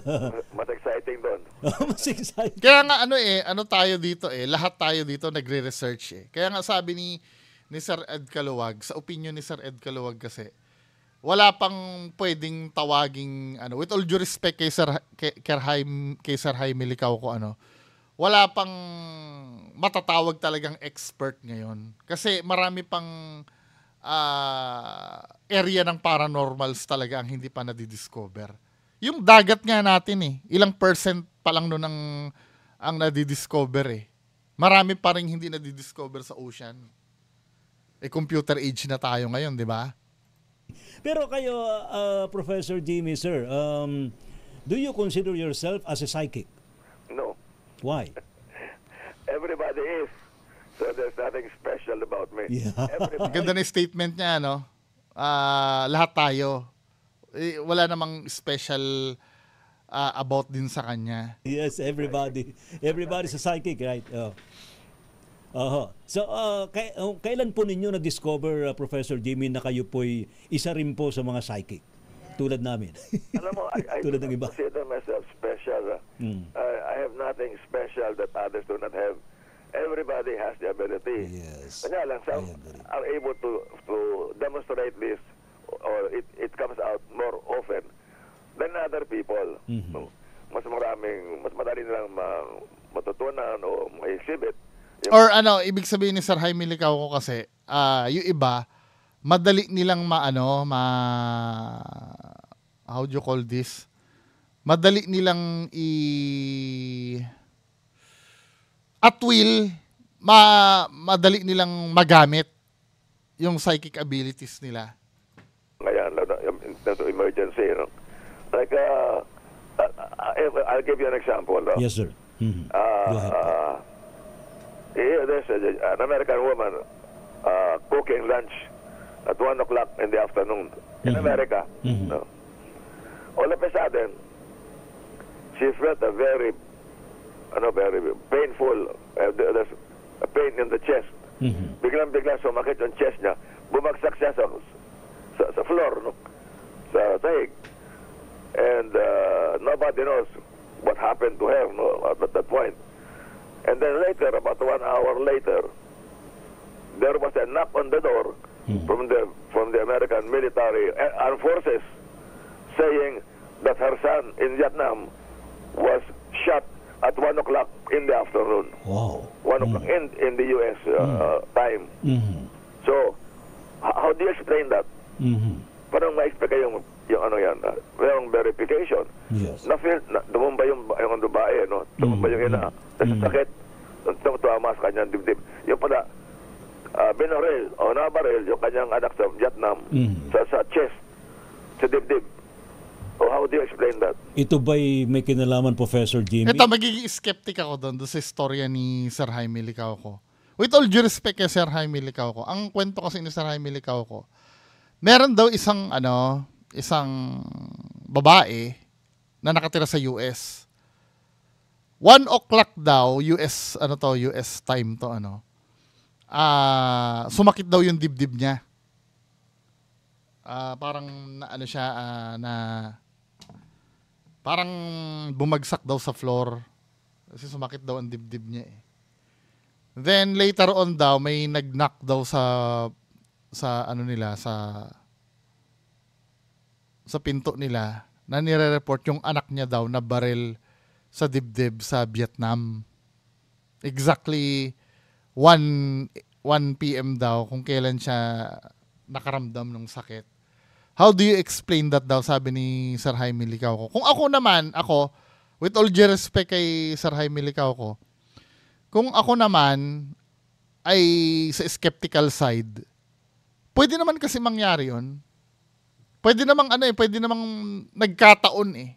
Mas exciting doon. Mas exciting. Kaya nga ano tayo dito lahat tayo dito nagre-research Kaya nga sabi ni Sir Ed Caluwag, sa opinion ni Sir Ed Caluwag kasi, wala pang pwedeng tawaging with all due respect kay Sir Jaime Licauco, wala pang matatawag talagang expert ngayon. Kasi marami pang area ng paranormals talaga ang hindi pa nadidiscover. Yung dagat nga natin ilang percent pa lang nun ang nadidiscover Marami pa rin hindi nadidiscover sa ocean. Computer age na tayo ngayon, di ba? Pero kayo, Professor Jimmy, sir, do you consider yourself as a psychic? No. Why? Everybody is. So there's nothing special about me. Yeah. Ganda na yung statement niya, lahat tayo. Wala namang special about din sa kanya. Yes, everybody. Everybody's a psychic, right? So, kailan po ninyo na-discover, Professor Jimmy, na kayo po'y isa rin po sa mga psychic? Tulad namin. Alam mo, I Tulad ng iba. consider myself special. I have nothing special that others do not have. Everybody has the ability. Yes. Kanya lang, some are able to demonstrate this, or it comes out more often than other people. Mas madali nilang matutunan o ma-exhibit. Or ibig sabihin ni Sir Jaime Licauco kasi, yung iba, madali nilang how do you call this? Madali nilang at will, madali nilang magamit yung psychic abilities nila. Ngayon, in terms of emergency, like, I'll give you an example. Yes, sir. Go ahead. There's an American woman cooking lunch at 1 o'clock in the afternoon in America. All of a sudden, she felt a very painful, there's a pain in the chest. Biglang sumakit yung chest niya. Bumagsak siya sa floor, sa sahig. And nobody knows what happened to her at that point. And then later, about 1 hour later, there was a knock on the door from the American military armed forces saying that her son in Vietnam was shot at 1 o'clock in the afternoon. Wow. 1 o'clock in the U.S. Time. So, how do you explain that? Parang ma-explain yung merong verification. Yes. Dumumba yung babae, dumumba yung ina. Sakit. Tuwama sa kanyang dibdib. Yung pala, binaril o nabaril yung kanyang anak sa Vietnam sa chest, sa dibdib. How do you explain that? Ito ba'y may kinalaman, Professor Jimmy? Ito, magiging skeptic ako doon sa istorya ni Sir Jaime Licauco. With all due respect kay Sir Jaime Licauco, ang kwento kasi ni Sir Jaime Licauco, meron daw isang babae na nakatira sa US. 1 o'clock daw, US time to, sumakit daw yung dibdib niya. Parang parang bumagsak daw sa floor kasi sumakit daw ang dibdib niya Then later on daw may nag-knock daw sa pinto nila na nire-report yung anak niya daw na baril sa dibdib sa Vietnam. Exactly 1 PM daw kung kailan siya nakaramdam ng sakit. How do you explain that daw, sabi ni Sir Jaime Licauco? Kung ako, with all due respect kay Sir Jaime Licauco, kung ako naman ay sa skeptical side, pwede naman kasi mangyari yun. Pwede namang pwede namang nagkataon eh.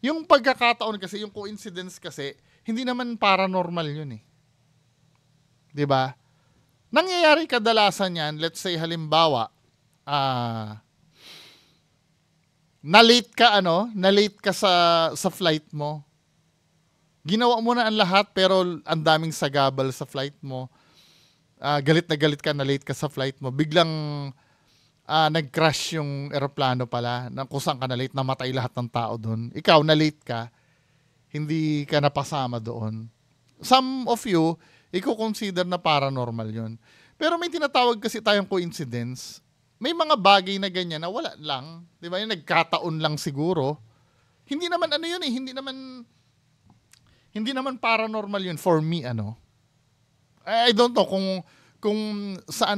Yung pagkakataon kasi, yung coincidence kasi, hindi naman paranormal yun eh. 'Di ba? Nangyayari kadalasan yan, let's say halimbawa, na-late ka sa flight mo. Ginawa mo na ang lahat pero ang daming sagabal sa flight mo. Galit na galit ka, na-late ka sa flight mo. Biglang nag-crash yung eroplano pala, kung saan ka na-late, namatay lahat ng tao doon. Ikaw, na-late ka, hindi ka napasama doon. Some of you, i-consider na paranormal yun. Pero may tinatawag kasi tayong coincidence. May mga bagay na ganyan na wala lang. Di ba? Yung nagkataon lang siguro. Hindi naman yun eh. Hindi naman paranormal yun for me, I don't know kung saan,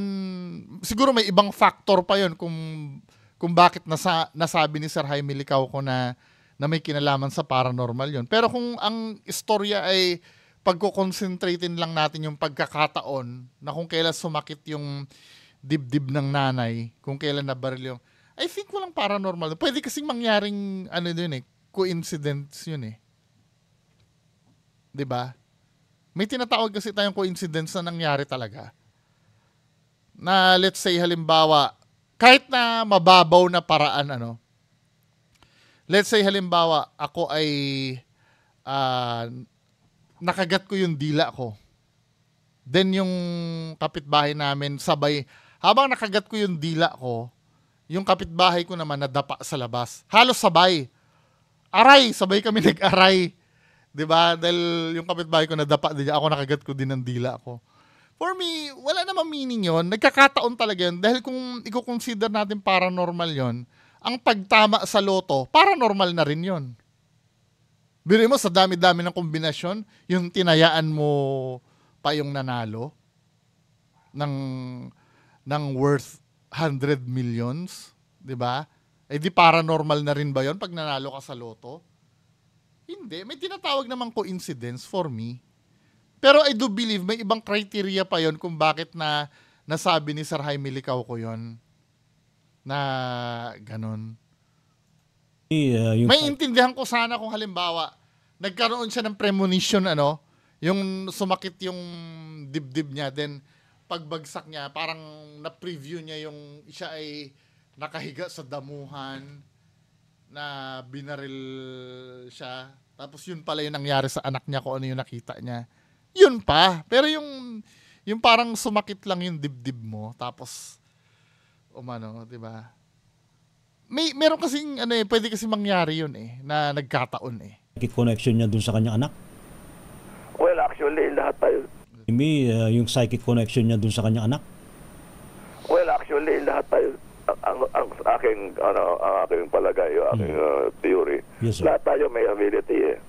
siguro may ibang factor pa yun kung bakit nasabi ni Sir Jaime Licauco na may kinalaman sa paranormal yun. Pero kung ang istorya ay pagko-concentratein lang natin yung pagkakataon na kung kailan sumakit yung dibdib ng nanay, kung kailan nabaril yung, I think walang paranormal. Pwede kasing mangyaring coincidence yun eh. 'Di ba? May tinatawag kasi tayong coincidence na nangyari talaga. Na let's say halimbawa, kahit na mababaw na paraan, let's say halimbawa, ako ay nakagat ko yung dila ko. Then yung kapitbahay namin sabay, habang nakagat ko yung dila ko, yung kapitbahay ko naman nadapa sa labas. Halos sabay. Aray! Sabay kami nag-aray. 'Di ba? Dahil yung kapitbahay ko nadapa din, ako nakagat ko din ng dila ko. For me, wala namang meaning yon. Nagkakataon talaga yun. Dahil kung i-consider natin paranormal yon, ang pagtama sa loto, paranormal na rin yon. Biro mo, sa dami-dami ng kombinasyon, yung tinayaan mo pa yung nanalo ng worth 100 millions, di ba? Eh di paranormal na rin ba yon pag nanalo ka sa loto? Hindi. May tinatawag namang coincidence for me. Pero I do believe may ibang criteria pa yon kung bakit nasabi ni Sir Jaime Licauco yon na ganun. May intindihan ko sana kung halimbawa nagkaroon siya ng premonition, yung sumakit yung dibdib niya, then pagbagsak niya parang na-preview niya yung siya ay nakahiga sa damuhan na binaril siya, tapos yun pala yung nangyari sa anak niya kung ano yung nakita niya. Yun pa. Pero yung parang sumakit lang yung dibdib mo, tapos di ba? Meron kasing pwede kasi mangyari yun na nagkataon Psychic connection niya dun sa kanyang anak? Well, actually, lahat tayo. Yung psychic connection niya dun sa kanyang anak? Well, actually, lahat tayo, ang aking palagay, aking theory, yes, lahat tayo may ability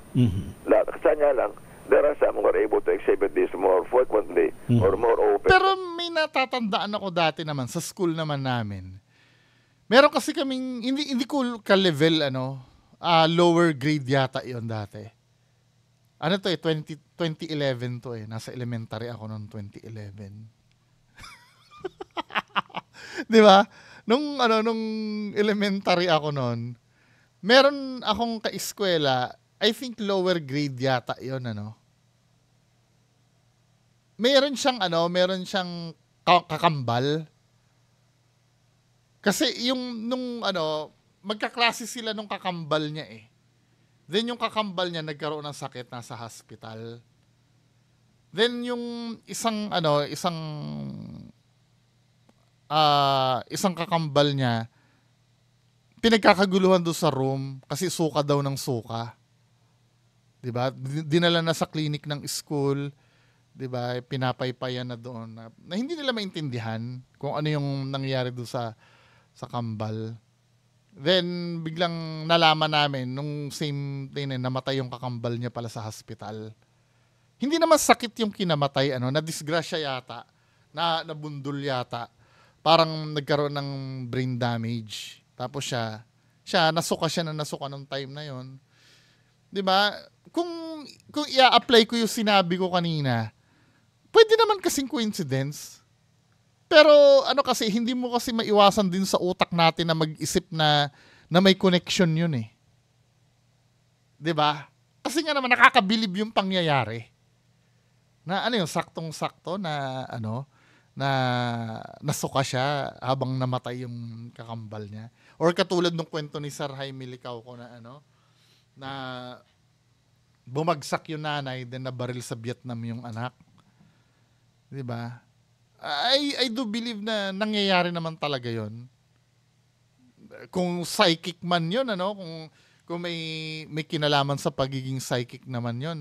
Lahat. Kasi niya lang, there are some who are able to exhibit this more frequently or more open. Pero may natatandaan ako dati naman sa school naman namin. Meron kasi kaming hindi ko ka-level lower grade yata 'yon dati. 2011 to nasa elementary ako noong 2011. 'Di ba? Nung elementary ako noon, meron akong ka-eskwela, I think lower grade yata 'yon Meron siyang kakambal. Kasi magkaklase sila nung kakambal niya Then yung kakambal niya nagkaroon ng sakit, nasa hospital. Then yung isang kakambal niya, pinagkakaguluhan doon sa room kasi suka daw ng suka. 'Di ba? Dinala na sa clinic ng school. 'Di ba? Pinapaypayan na doon na hindi nila maintindihan kung ano yung nangyari doon sa kambal. Then biglang nalaman namin nung same day na namatay yung kakambal niya pala sa hospital. Hindi naman sakit yung kinamatay, na-disgrasya yata, nabundol yata. Parang nagkaroon ng brain damage. Tapos siya nasuka nung time na yon. 'Di ba? Kung i-apply ko yung sinabi ko kanina, pwede naman kasing coincidence. Pero ano kasi, hindi mo kasi maiwasan din sa utak natin na mag-isip na may connection yun eh. 'Di ba? Kasi nga naman nakakabilib yung pangyayari. Na ano yung saktong-sakto na na nasuka siya habang namatay yung kakambal niya. Or katulad ng kwento ni Sir Jaime Licauco na na bumagsak yung nanay then nabaril sa Vietnam yung anak. 'Di ba? I do believe na nangyayari naman talaga 'yon. Kung psychic man 'yon, kung may kinalaman sa pagiging psychic naman 'yon.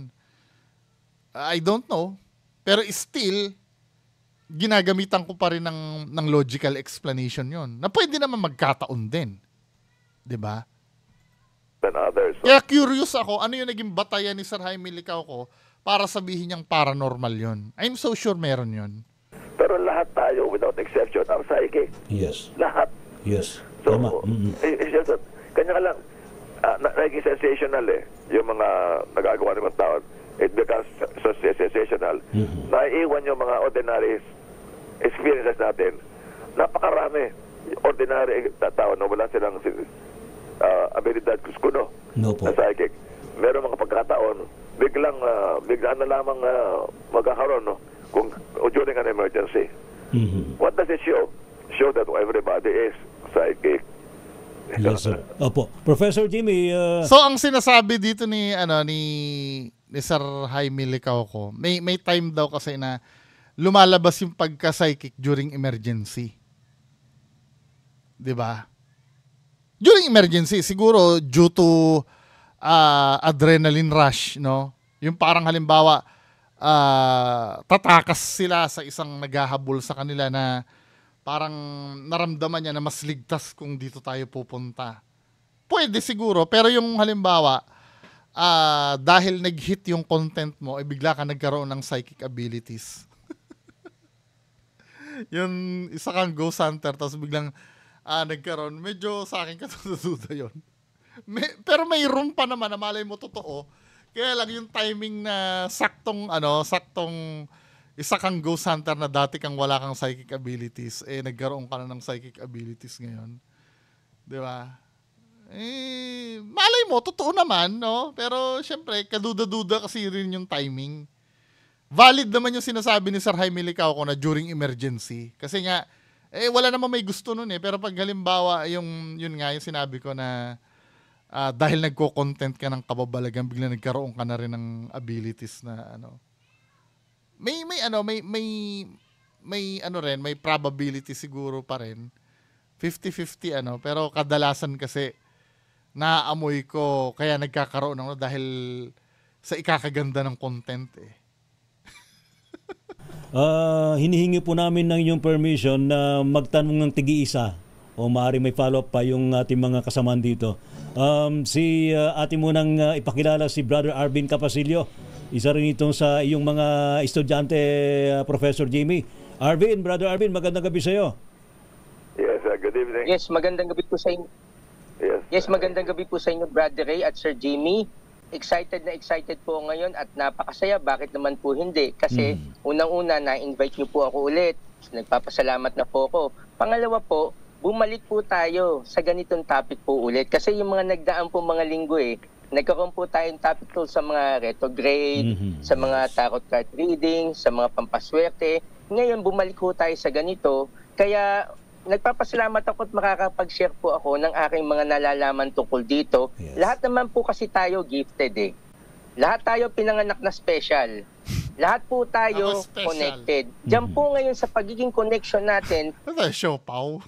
I don't know. Pero still ginagamitan ko pa rin ng logical explanation 'yon. Na pwede naman magkataon din. 'Di ba? Than others. Kaya curious ako, ano yung naging batayan ni Sir Jaime Licauco para sabihin niyang paranormal 'yon. I'm so sure meron 'yon. Pero lahat tayo, without exception, are psychic. Yes. Lahat. Yes. So, Tama. it's just that, kanya ka lang, naging sensational yung mga nagagawa ng mga tao. It becomes so sensational. Naiiwan yung mga ordinary experiences natin. Napakarami. Ordinary tao na wala silang abilidad kuno na psychic. Meron mga pagkataon, biglaan na lamang magkakaroon, no? Kung during an emergency. What does it show? Show that everybody is psychic. Yes, sir. Opo. Professor Jimmy, So ang sinasabi dito ni Sir Jaime Licauco, may time daw kasi na lumalabas yung pagka-psychic during emergency. 'Di ba? During emergency siguro due to adrenaline rush, no? Yung parang halimbawa tatakas sila sa isang naghahabol sa kanila na parang naramdaman niya na mas ligtas kung dito tayo pupunta. Pwede siguro, pero yung halimbawa, dahil nag-hit yung content mo, bigla ka nagkaroon ng psychic abilities. Yung isa kang ghost hunter, tapos biglang nagkaroon, medyo sa akin katutuda yun. Pero may room pa naman na malay mo totoo. Kaya lang yung timing na saktong isa kang ghost hunter na dati kang wala kang psychic abilities, nagkaroon ka na ng psychic abilities ngayon. 'Di ba? Malay mo, totoo naman, no? Pero syempre, kaduda-duda kasi rin yung timing. Valid naman yung sinasabi ni Sir Jaime Licauco na during emergency. Kasi nga, wala naman may gusto nun Pero pag halimbawa, yun nga, yung sinabi ko na dahil nagko-content ka ng kababalagan, bigla nagkaroon ka na rin ng abilities na may probability siguro pa rin. 50-50 pero kadalasan kasi naaamoy ko kaya nagkakaroon dahil sa ikakaganda ng content hinihingi po namin ng inyong permission na magtanong ng tigi-isa o maaari may follow-up pa yung ating mga kasamaan dito. Si ating munang ipakilala si Brother Arvin Capasilio. Isa rin itong sa iyong mga estudyante, Professor Jimmy. Brother Arvin, magandang gabi sa iyo. Yes, good evening. Yes, magandang gabi po sa inyo. Yes, magandang gabi po sa inyo, Brother Ray at Sir Jimmy. Excited po ngayon at napakasaya. Bakit naman po hindi? Kasi unang-una, na-invite niyo po ako ulit. Nagpapasalamat na po ako. Pangalawa po, bumalik po tayo sa ganitong topic po ulit. Kasi yung mga nagdaan po mga linggo nagkaroon po tayong topic to sa mga retrograde, sa mga tarot card reading, sa mga pampaswerte. Ngayon, bumalik po tayo sa ganito. Kaya nagpapasalamat ako at makakapag-share po ako ng aking mga nalalaman tungkol dito. Yes. Lahat naman po kasi tayo gifted Lahat tayo pinanganak na special. Lahat po tayo connected. Diyan po ngayon sa pagiging connection natin, show, Pao.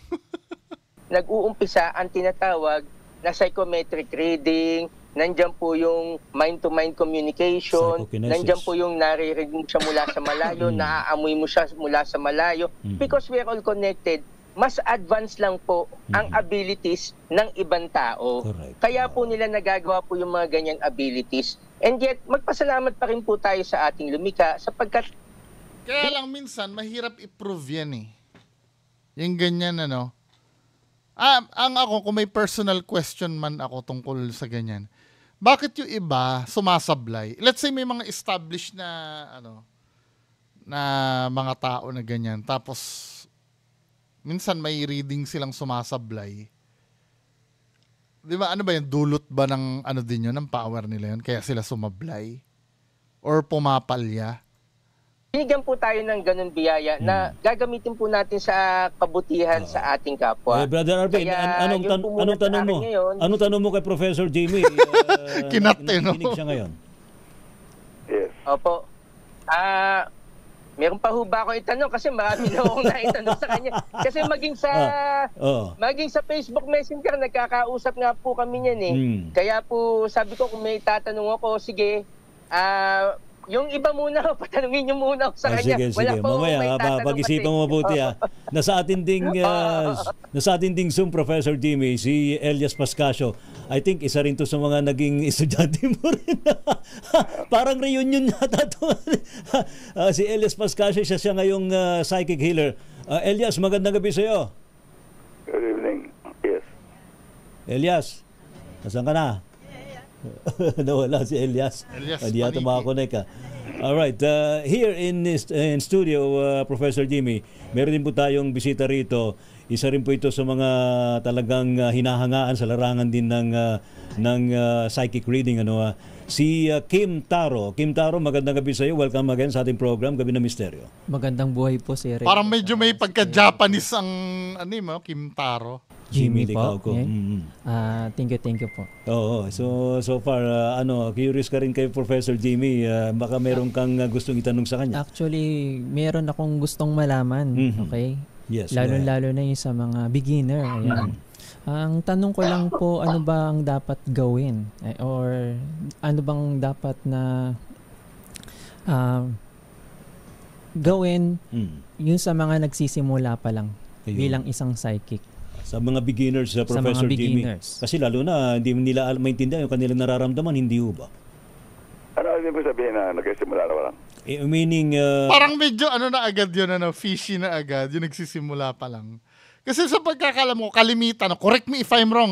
nag-uumpisa ang tinatawag na psychometric reading, nandiyan po yung mind-to-mind communication, nandiyan po yung naririnig mo siya mula sa malayo, naaamoy mo siya mula sa malayo. Because we are all connected, mas advanced lang po ang abilities ng ibang tao. Correct. Kaya po nila nagagawa po yung mga ganyang abilities. And yet, magpasalamat pa rin po tayo sa ating lumikha sapagkat... Kaya lang minsan, mahirap i-prove yan Yung ganyan, ang ako, kung may personal question man ako tungkol sa ganyan, bakit yung iba sumasablay? Let's say may mga established na, na mga tao na ganyan, tapos minsan may reading silang sumasablay. Di ba, ano ba yun? Dulot ba ng ano din yun, ng power nila yun? Kaya sila sumablay? Or pumapalya? Binigyan po tayo ng ganun biyaya na gagamitin po natin sa kabutihan sa ating kapwa. Brother Arvin, anong tanong mo? Ngayon, anong tanong mo kay Professor Jamie? Kinate, no? Kinig siya ngayon. Yes. Opo. Meron pa ho ba ako itanong kasi marami na akong naitanong sa kanya. Kasi maging sa Facebook Messenger, nagkakausap nga po kami niyan eh. Kaya po sabi ko kung may tatanong ako, sige, yung iba muna, patanungin nyo muna ako sa kanya. Sige. Wala po, mamaya, pag-isipan mo mabuti ha. Nasa atin ding Zoom, Professor Jimmy, si Elias Pascasio. I think isa rin to sa mga naging estudyante mo rin. Parang reunion yata to. Si Elias Pascasio, siya ngayong psychic healer. Elias, magandang gabi sa'yo. Good evening. Yes. Elias, nasaan ka na? Nawala si Elias. Hindi yata makakonect. Alright, here in studio, Professor Jimmy, meron din po tayong bisita rito. Isa rin po ito sa mga talagang hinahangaan sa larangan din ng psychic reading. Si Kim Taro. Kim Taro, magandang gabi sa iyo. Welcome again sa ating program, Gabi na Misteryo. Magandang buhay po, Sir. Parang medyo may pagka-Japanese ang Kim Taro. Jimmy po. Thank you po. Oo, so far curious ka rin kay Professor Jimmy, baka meron kang gustong itanong sa kanya. Actually, meron akong gustong malaman, okay? Yes. Lalo na yung sa mga beginner. Ayan. Ang tanong ko lang po, ano ba ang dapat gawin? Or ano bang dapat na gawin yung sa mga nagsisimula pa lang bilang isang psychic? Sa mga beginners, Professor Jimmy. Kasi lalo na hindi nila maintindihan yung kanilang nararamdaman, hindi ba? Ano ibig mo sabihin na nagsisimula na lang? Meaning... parang medyo na agad yun, fishy na agad, yung nagsisimula pa lang. Kasi sa pagkakalam mo, kalimitan, correct me if I'm wrong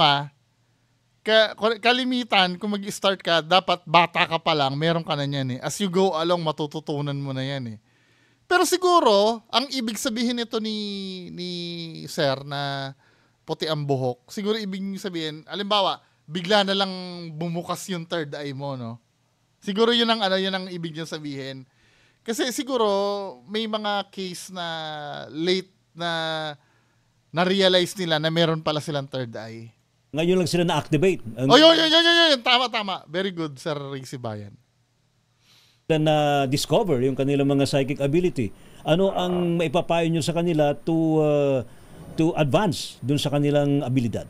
kalimitan, kung mag-start ka, dapat bata ka pa lang, meron ka na yan eh. As you go along, matututunan mo na yan eh. Pero siguro, ang ibig sabihin nito ni Sir na puti ang buhok, siguro ibig sabihin, alimbawa, bigla na lang bumukas yung third eye mo, no? Siguro yun ang ibig niya sabihin. Kasi siguro, may mga case na late na-realize nila na meron pala silang third eye. Ngayon lang sila na-activate. Yun. Tama. Very good, Sir Rizy Bayan. Na-discover yung kanilang mga psychic ability. Ano ang maipapayo nyo sa kanila to advance dun sa kanilang abilidad?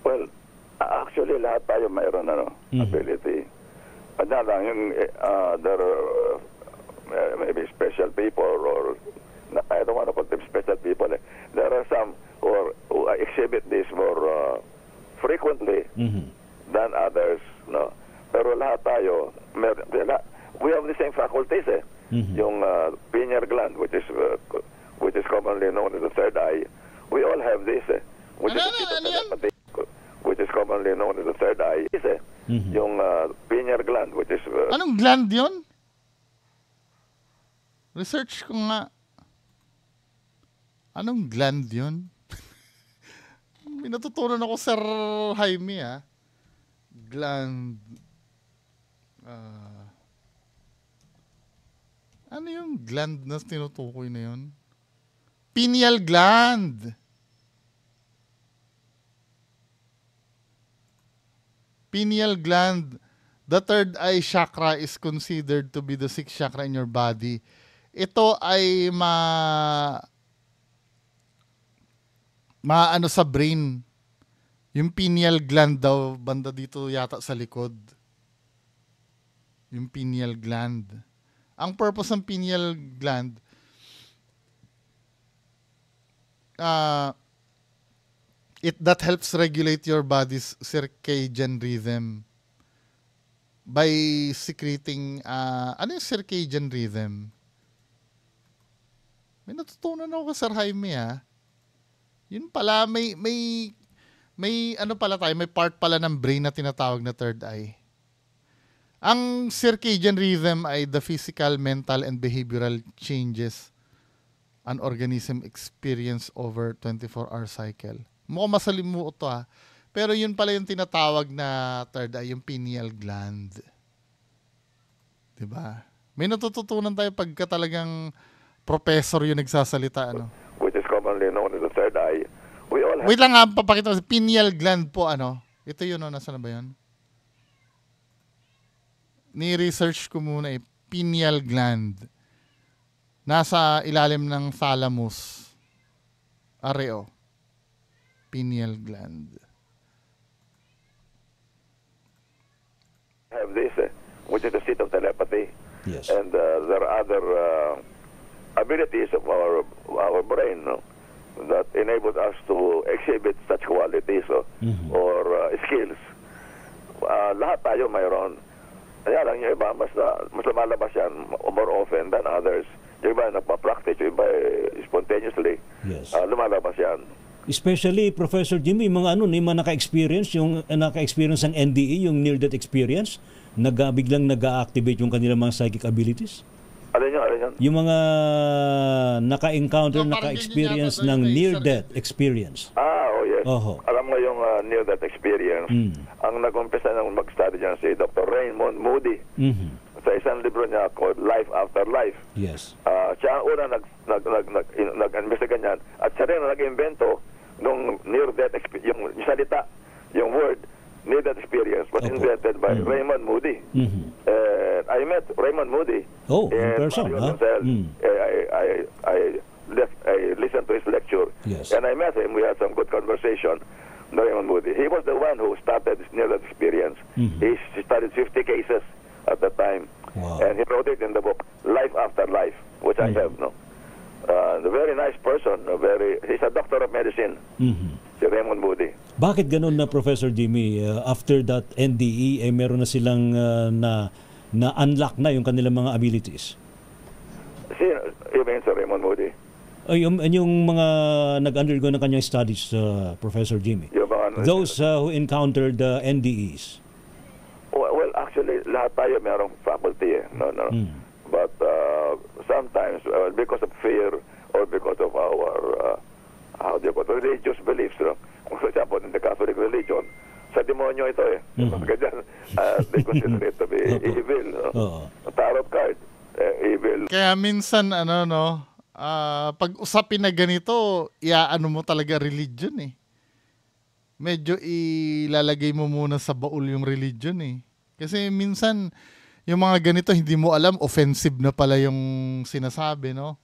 Well, actually lahat tayo mayroon ability. Lang yung there are maybe special people or I don't want to put them special people. There are some who exhibit this more frequently than others, no. Pero lahat tayo we have the same faculties Yung pineal gland which is commonly known as the third eye. We all have this which is commonly known as the third eye. Yung pineal gland which is anong gland 'yon? Research ko nga. Anong gland 'yon? May natutunan ako, Sir Jaime Gland. Ano yung gland na tinutukoy na 'yon? Pineal gland. Pineal gland. The third eye chakra is considered to be the sixth chakra in your body. Ito ay maano sa brain. Yung pineal gland daw, banda dito yata sa likod. Yung pineal gland. Ang purpose ng pineal gland, that helps regulate your body's circadian rhythm by secreting, ano yung circadian rhythm? May natutunan ako Sir Jaime Yun pala, may ano pala tayo, may part pala ng brain na tinatawag na third eye. Ang circadian rhythm ay the physical, mental, and behavioral changes an organism experience over 24-hour cycle. Mukhang masalimuot to ha. Pero yun pala yung tinatawag na third eye, yung pineal gland. Diba? May natututunan tayo pagka talagang professor yung nagsasalita, ano? Which is commonly known as the third eye. We all have... Wait lang nga, papakita ko. Pineal gland po, ano? Ito yun, no? Nasaan na ba yun? Ni-research ko muna eh. Pineal gland. Nasa ilalim ng thalamus. Areo. Pineal gland. Have this, which is the seat of telepathy. Yes. And there are other abilities of our brain, no, that enables us to exhibit such qualities or skills. Lahat tayo mayroon. Kaya lang yung iba, mas lumalabas yan more often than others. Yung iba nagpa-practice, yung iba spontaneously. Yes. Lumalabas yan. Especially, Professor Jimmy, mga mga naka-experience ng NDE, yung near-death experience, biglang nag-activate yung kanilang mga psychic abilities? Alin yun? Yung mga naka-encounter, naka-experience ng near-death experience. Oh yes. Alam mo yung near-death experience, ang nag-umpisa ng mag-study dyan si Dr. Raymond Moody. Sa isang libro niya called Life After Life. Yes. Siya ang una nag-investiga niyan at siya rin nag-invento nung near-death experience, yung salita, yung word, near-death experience was invented by Raymond Moody. I met Raymond Moody. In person, huh? I listened to his lecture. Yes. And I met him. We had some good conversation. Raymond Moody. He was the one who started this near-death experience. He studied 50 cases at that time. Wow. And he wrote it in the book Life After Life, which I have, no? A very nice person. He's a doctor of medicine. Si Raymond Moody. Bakit ganun na, Professor Jimmy? After that NDE, meron na silang na-unlock na yung kanilang mga abilities? You mean si Raymond Moody? Yung mga nag-undergo ng kanyang studies, Professor Jimmy. Those who encountered NDEs. Well, actually, lahat tayo merong faculty. No. But sometimes, because of fear or because of our religious beliefs, for example, in the Catholic religion, sa demonyo ito Ganyan, they consider it to be evil. Tarot card, evil. Kaya minsan, pag usapin na ganito, iaano mo talaga religion eh. Medyo ilalagay mo muna sa baul yung religion eh. Kasi minsan, yung mga ganito, hindi mo alam, offensive na pala yung sinasabi, no?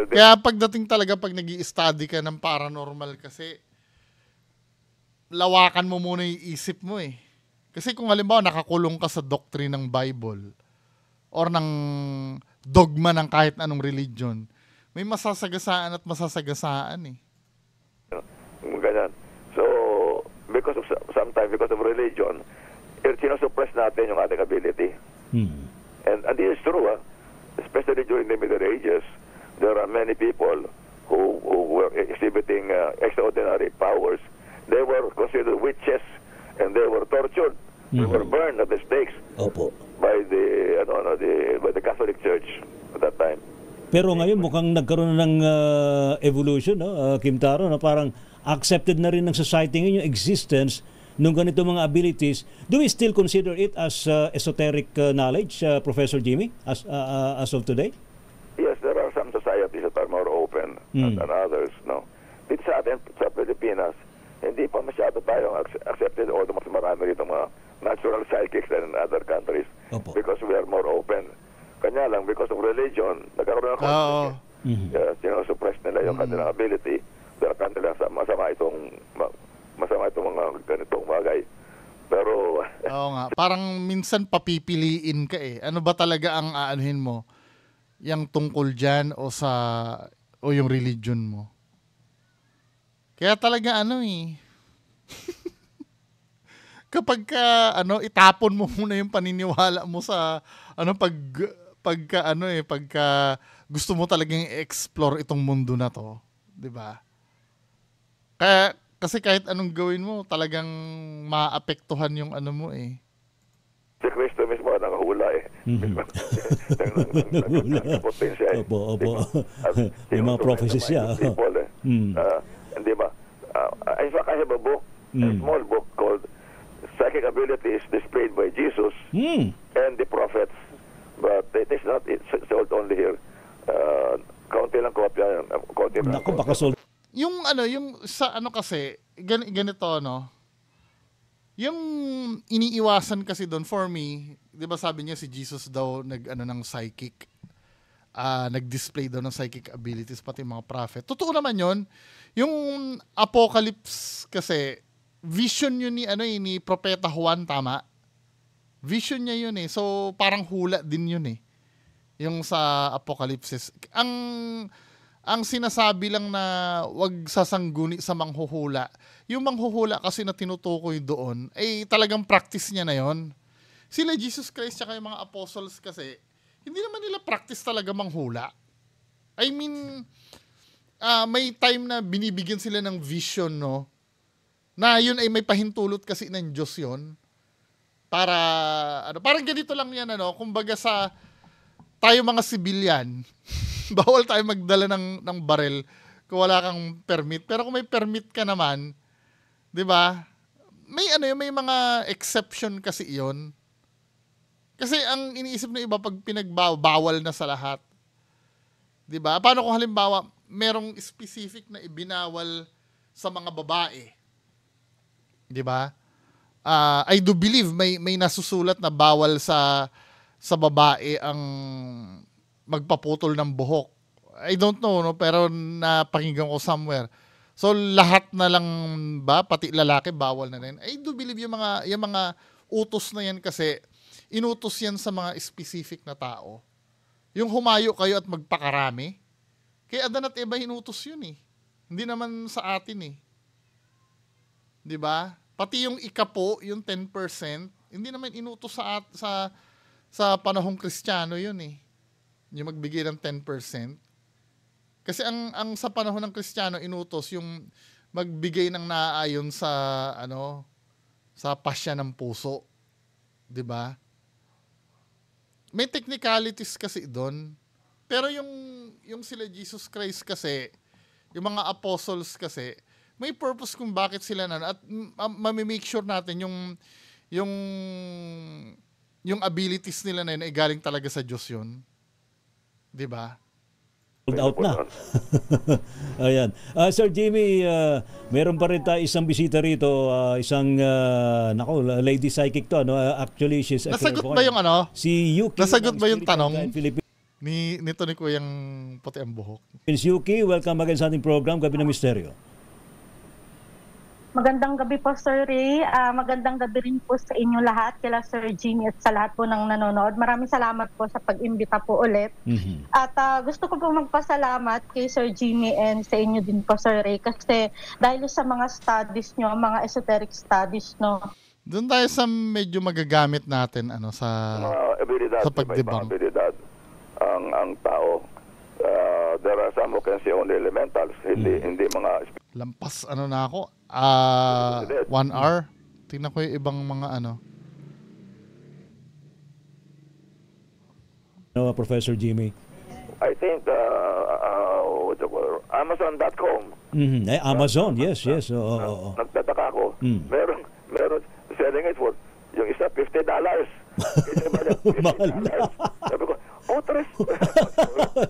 Kaya pagdating talaga, pag nag-i-study ka ng paranormal kasi, lawakan mo muna yung isip mo eh. Kasi kung halimbawa, nakakulong ka sa doctrine ng Bible, or ng dogma ng kahit anong religion, may masasagasaan at masasagasaan eh. Ganyan. So, sometimes because of religion, sinusuppress natin yung ating ability. And this is true, especially during the Middle Ages, there are many people who were exhibiting extraordinary powers. They were considered witches and they were tortured. They were burned at the stakes by the Catholic Church at that time. Pero ngayon mukhang nagkaroon ng evolution, Kim Taro, na parang accepted na rin ng society ngayon yung existence ng ganito mga abilities. Do we still consider it as esoteric knowledge, Professor Jimmy, as of today? Yes, there are some societies that are more open than others. No, dito sa atin, sa Pilipinas, hindi pa masyado tayong accepted, o mas marami rito mga natural psychics than in other countries because we are more open. Kanya lang, because of religion, nagkaroon ng conflict. Suppress nila yung kanilang ability dahil kanila masama itong mga ganitong bagay. Pero oo nga, parang minsan papipiliin ka eh. Ano ba talaga ang aanuhin mo? Yang tungkol diyan o yung religion mo? Kaya talaga kapag itapon mo muna yung paniniwala mo sa pagka gusto mo talagang i-explore itong mundo na to, 'di ba? Kasi kahit anong gawin mo, talagang maapektuhan yung mo eh. Si Kristo mismo nakahula Opo. May mga prophecies siya. Hindi ba? In fact, I have a book, a small book called Psychic Abilities Displayed by Jesus and the Prophets. But it is not, it's sold only here. Kaunti lang kopya. Naku, baka sold. Yung sa kasi, ganito, no? Yung iniiwasan kasi doon for me, 'di ba sabi niya si Jesus daw ng psychic, nag-display daw ng psychic abilities pati mga prophet. Totoo naman 'yon. Yung Apocalypse kasi vision yun ni Propeta Juan, tama? Vision niya yun eh. So parang hula din yun eh. Yung sa Apocalypse. Ang sinasabi lang na wag sasangguni sa manghuhula. Yung manghuhula kasi na tinutukoy doon, ay talagang practice niya na yon. Sila Jesus Christ tsaka yung mga apostles kasi, hindi naman nila practice talaga manghula. I mean, may time na binibigyan sila ng vision, no? Na yun ay may pahintulot kasi ng Diyos yun. Para, parang ganito lang yan, kumbaga tayo mga civilian, bawal tayo magdala ng barel kung wala kang permit. Pero kung may permit ka naman, 'di ba? May mga exception kasi 'yon. Kasi ang iniisip ng iba pag pinagbawal na sa lahat. 'Di ba? Paano kung halimbawa merong specific na ibinawal sa mga babae? 'Di ba? I do believe may nasusulat na bawal sa babae ang magpaputol ng buhok. I don't know, no? Pero napakinggan ko somewhere. So, lahat na lang ba, pati lalaki, bawal na rin. I do believe yung mga utos na yan kasi, inutos yan sa mga specific na tao. Yung humayo kayo at magpakarami, kay Adan at Eva inutos yun eh. Hindi naman sa atin eh. 'Di ba? Pati yung ikapo, yung 10%, hindi naman inutos sa panahong Kristiyano yun eh. Yung magbigay ng 10%. Kasi ang sa panahon ng Kristiyano inutos yung magbigay ng naaayon sa sa pasya ng puso. 'Di ba? May technicalities kasi doon. Pero yung sila Jesus Christ kasi, yung mga apostles kasi, may purpose kung bakit sila at mamimake sure natin yung abilities nila na yun ay galing talaga sa Diyos yun. 'Di ba? Sold out na. Ayan. Sir Jimmy, meron pa rin tayo isang bisita rito, isang lady psychic to, actually she's nasagot ba yung si Yuki? Nasagot ba yung tanong nito ni Kuyang puti ang buhok? Miss Yuki, welcome again sa ating program Gabi ng Misteryo. Magandang gabi po, Sir Ray. Magandang gabi rin po sa inyo lahat, kila Sir Jimmy at sa lahat po ng nanonood. Maraming salamat po sa pag-imbita po ulit. At gusto ko po magpasalamat kay Sir Jimmy and sa inyo din po, Sir Ray, kasi dahil sa mga studies nyo, mga esoteric studies, no? Doon tayo sa medyo magagamit natin sa pagdibang. Ang tao, there are some who can see only elementals, hindi mga lampas na ako 1 hour. Tingnan ko yung ibang mga Professor Jimmy, I think Amazon.com. Amazon, yes. Nagtataka ako. Meron selling it for yung isa $50. Mahal na. Sabi ko, tres.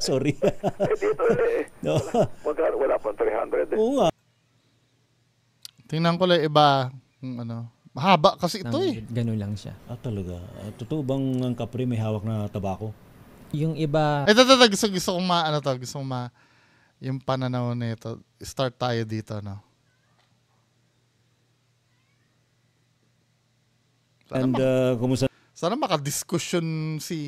Sorry. Dito wala pang 300. Oo nga. Tingnan ko lang iba mahaba kasi ito Ganun lang siya. Talaga. Totoo bang ang kapre may hawak na tabako? Yung iba... Ito, gusto kong gusto kong yung pananaw nito. Start tayo dito, And kumusta? Sana makadiskusyon si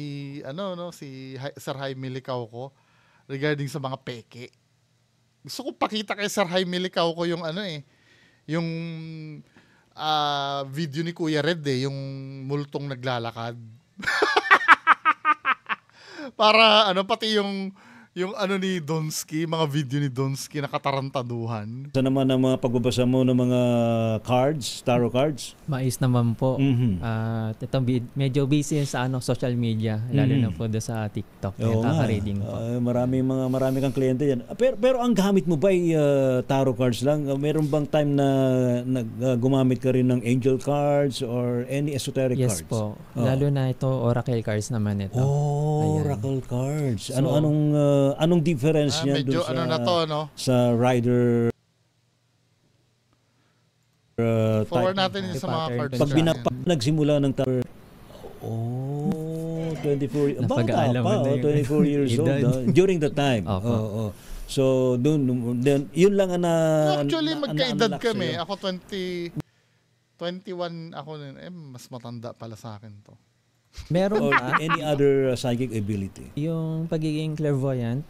Sir Jaime Licao ko regarding sa mga peke. Gusto ko pakita kay Sir Jaime Licao ko yung yung video ni Kuya Red yung multong naglalakad. Para pati yung Yung ano ni Donsky, mga video ni Donsky na katarantaduhan. Sa naman ang mga pagbabasa mo ng mga cards, tarot cards? Mais naman po. At ito, medyo busy sa social media, lalo na po sa TikTok. Oo nga. Kaka-reading po. Marami kang kliyente yan. Pero ang gamit mo ba ay tarot cards lang? Meron bang time na gumamit ka rin ng angel cards or any esoteric cards? Yes po. Lalo na ito, oracle cards naman ito. Oracle cards. Anong difference niya medyo sa, ano na to, no? sa rider forward type? natin sa mga cards. Pag nagsimula ng 24 Napag-aalam pa, 24 years old during the time. So then yun lang na actually magkaedad kami. Ako 21 ako, mas matanda pala sa akin to. Or Meron any other psychic ability? Yung pagiging clairvoyant.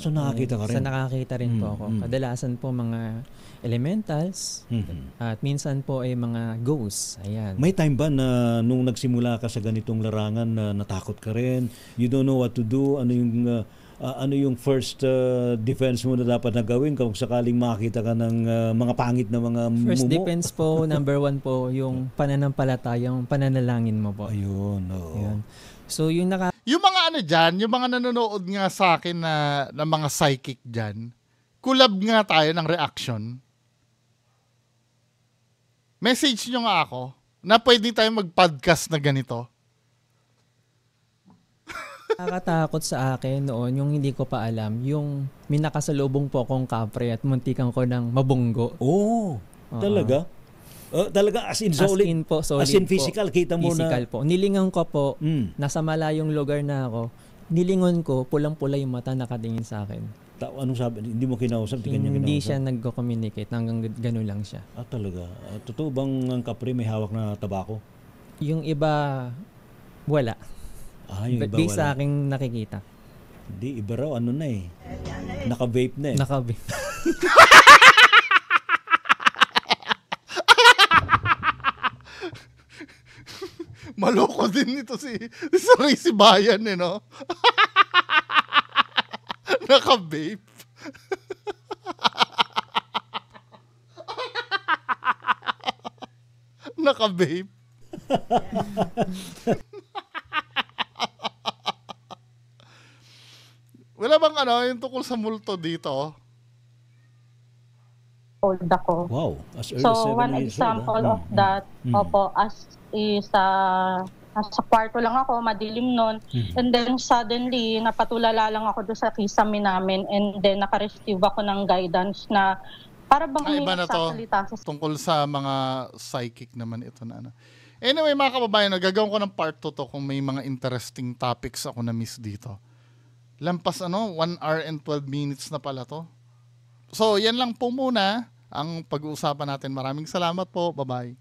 So nakakita ka rin? Nakakita rin po ako. Kadalasan po mga elementals at minsan po ay mga ghosts. Ayan. May time ba na nung nagsimula ka sa ganitong larangan na natakot ka rin? You don't know what to do? Ano yung first defense mo na dapat na gawin kung sakaling makakita ka ng mga pangit na mga mumu? First defense po, number 1 po, yung pananampalatayang pananalangin mo po. Ayun. Ayun. So yung mga ano dyan, yung mga nanonood nga sa akin na mga psychic dyan, kulab nga tayo ng reaction. Message nyo nga ako na pwede tayo mag-podcast na ganito. Nakakatakot sa akin noon, yung hindi ko pa alam, yung minakasalubong po akong kapre at muntikan ko ng mabunggo. Talaga? Talaga as in solid? As in physical, kita mo physical na? Po. Nilingan ko po, nasa malayong lugar na ako, nilingon ko, pulang-pula yung mata nakatingin sa akin. Anong sabi? Hindi mo kinausap? Hindi siya nag-communicate, hanggang gano'n lang siya. Talaga? Totoo bang ang kapre may hawak na tabako? Yung iba, wala. Yung iba based wala. sa aking nakikita. Hindi, iba raw naka-vape na Naka-vape. Maloko din ito si Ray Bayan no? Naka-vape. Naka-vape. Wala bang yung tukol sa multo dito? Old ako. Wow. As early So, 7 one years example old, of that, nasa kwarto lang ako, madilim nun. And then suddenly, napatulala lang ako doon sa kisame namin. And then naka-receive ako ng guidance na para bang may nagsasalita sa... Tungkol sa mga psychic naman ito na Anyway, mga kababayan, gagawin ko ng part 2 to kung may mga interesting topics ako na miss dito. Lampas 1 hour and 12 minutes na pala to. So, yan lang po muna ang pag-uusapan natin. Maraming salamat po. Bye-bye.